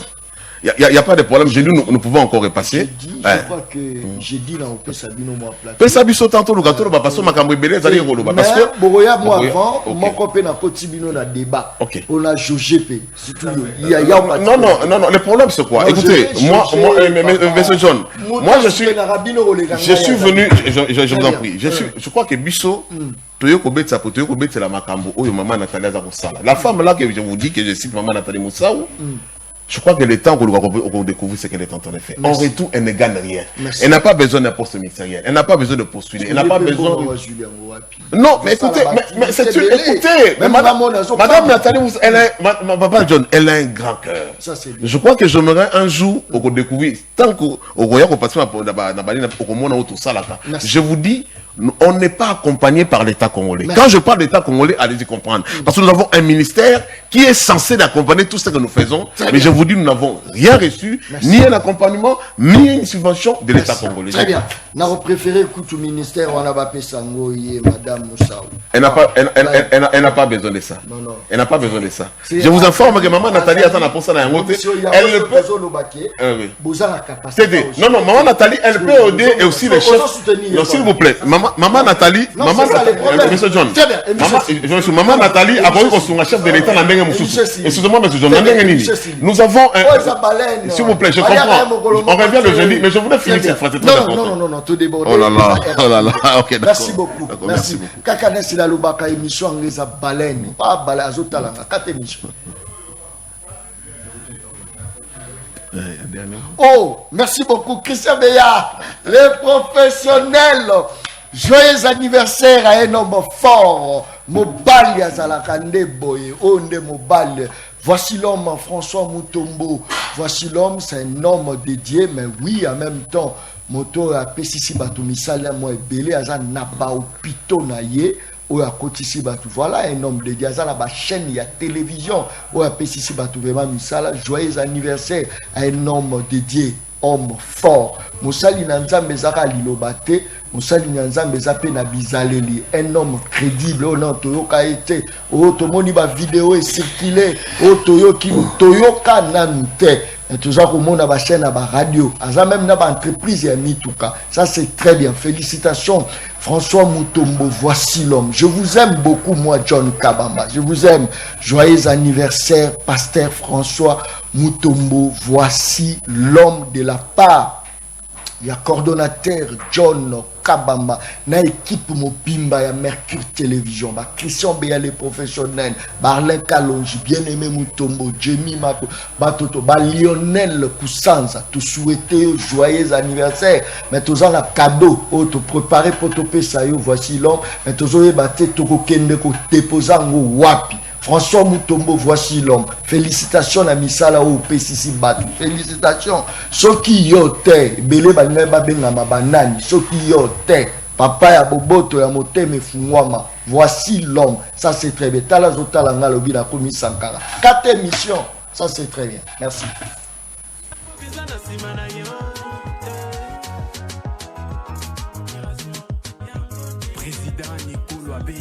Il n'y a pas de problème. J'ai dit, nous pouvons encore repasser. Je crois que j'ai dit dans le Sabino, moi, Sabiso tantôt, le gâteau, parce que ma cambre belé, ça parce que. Boroya, moi, avant, mon copain n'a pas Tibino dans débat. On a JGP. Non, le problème, c'est quoi? Écoutez, moi, M. John, moi, je suis venu, je vous en prie, je crois que Bisso, la femme là que je vous dis, que je cite Maman Nathalie Moussaou, je crois que le temps qu'on découvre ce qu'elle est en train de faire. En retour, elle ne gagne rien. Elle n'a pas besoin d'un poste ministériel. Elle n'a pas besoin de postuler. Elle n'a pas besoin. Non, mais écoutez, mais c'est une. Écoutez, Madame Nathalie, elle a un grand cœur. Je crois que j'aimerais un jour au découvrir, tant qu'au Royaume, au passé, je vous dis, on n'est pas accompagné par l'État congolais. Quand je parle d'État congolais, allez-y comprendre. Parce que nous avons un ministère qui est censé accompagner tout ce que nous faisons. Mais je vous dis, nous n'avons rien reçu, ni un accompagnement, ni une subvention de l'État congolais. Très bien. Nous avons préféré écouter le ministère, on a pas Sango et Madame Moussaou. Elle n'a pas besoin de ça. Non. Elle n'a pas besoin de ça. Je vous informe que Maman Nathalie attend la poste à la montée. Elle ne peut. Non, Maman Nathalie, elle peut aider et aussi les chefs. Non, s'il vous plaît. Maman Nathalie, Monsieur John, Maman Nathalie a voulu qu'on soit un chef de l'État dans le Moussou. Excusez-moi, Monsieur John, nous avons un. S'il vous plaît, je comprends. On revient le jeudi, mais je voulais finir cette phrase. Non, tout débordé. Oh là là, ok, d'accord. Merci beaucoup. Merci. Kakane Sila Lubaka émission en les baleine, pas baleine, azotalanga, 4 émissions. Oh, merci beaucoup, Christian Beya, les professionnels. Joyeux anniversaire à un homme fort. Mobali Azalakande Boye, Onde Mobali. Voici l'homme François Mutombo. Voici l'homme, c'est un homme dédié, mais oui, en même temps, moto a pesisi batu misala moi belé aza naba opito na ye. Voilà un homme dédié à la chaîne, il y a télévision. Joyeux anniversaire à un homme dédié, homme fort. Moussali Nanzambe Zara Lilobate, Moussali Nanzambe Zape Nabizaleli, un homme crédible. Oh non, Toyoka été, oh Tomoni ba vidéo est circulée, oh Toyoka Nante. Et tout ça, comme on a chaîne, la radio, à même une entreprise et un mitouka. Ça, c'est très bien. Félicitations, François Mutombo. Voici l'homme. Je vous aime beaucoup, moi, John Kabamba. Je vous aime. Joyeux anniversaire, Pasteur François Mutombo. Voici l'homme de la part. Il y a coordonnateur John Kabamba, na équipe Mopimba, il y a Mercure Télévision, Christian Béa les professionnels, Barlin Kalonji, bien-aimé Mutombo, Jamie Mako, Batoto, Lionel Koussanza, tout souhaiter joyeux anniversaire, mais tous en la cadeau, tout préparé pour topé ça, voici l'homme, mais tous en batté, tout kende ko déposer en wapi. François Mutombo, voici l'homme. Félicitations à Misala ou PCC Batu. Félicitations. Ceux qui yote, Bele Baneba Benama Banani, ceux qui yote, Papa ya Boboto ya Moteme Fungwama. Voici l'homme. Ça c'est très bien. Talazota Langa Lobi la Komi Sankara. 4 émissions. Ça c'est très bien. Merci. Président Nicolas Béa.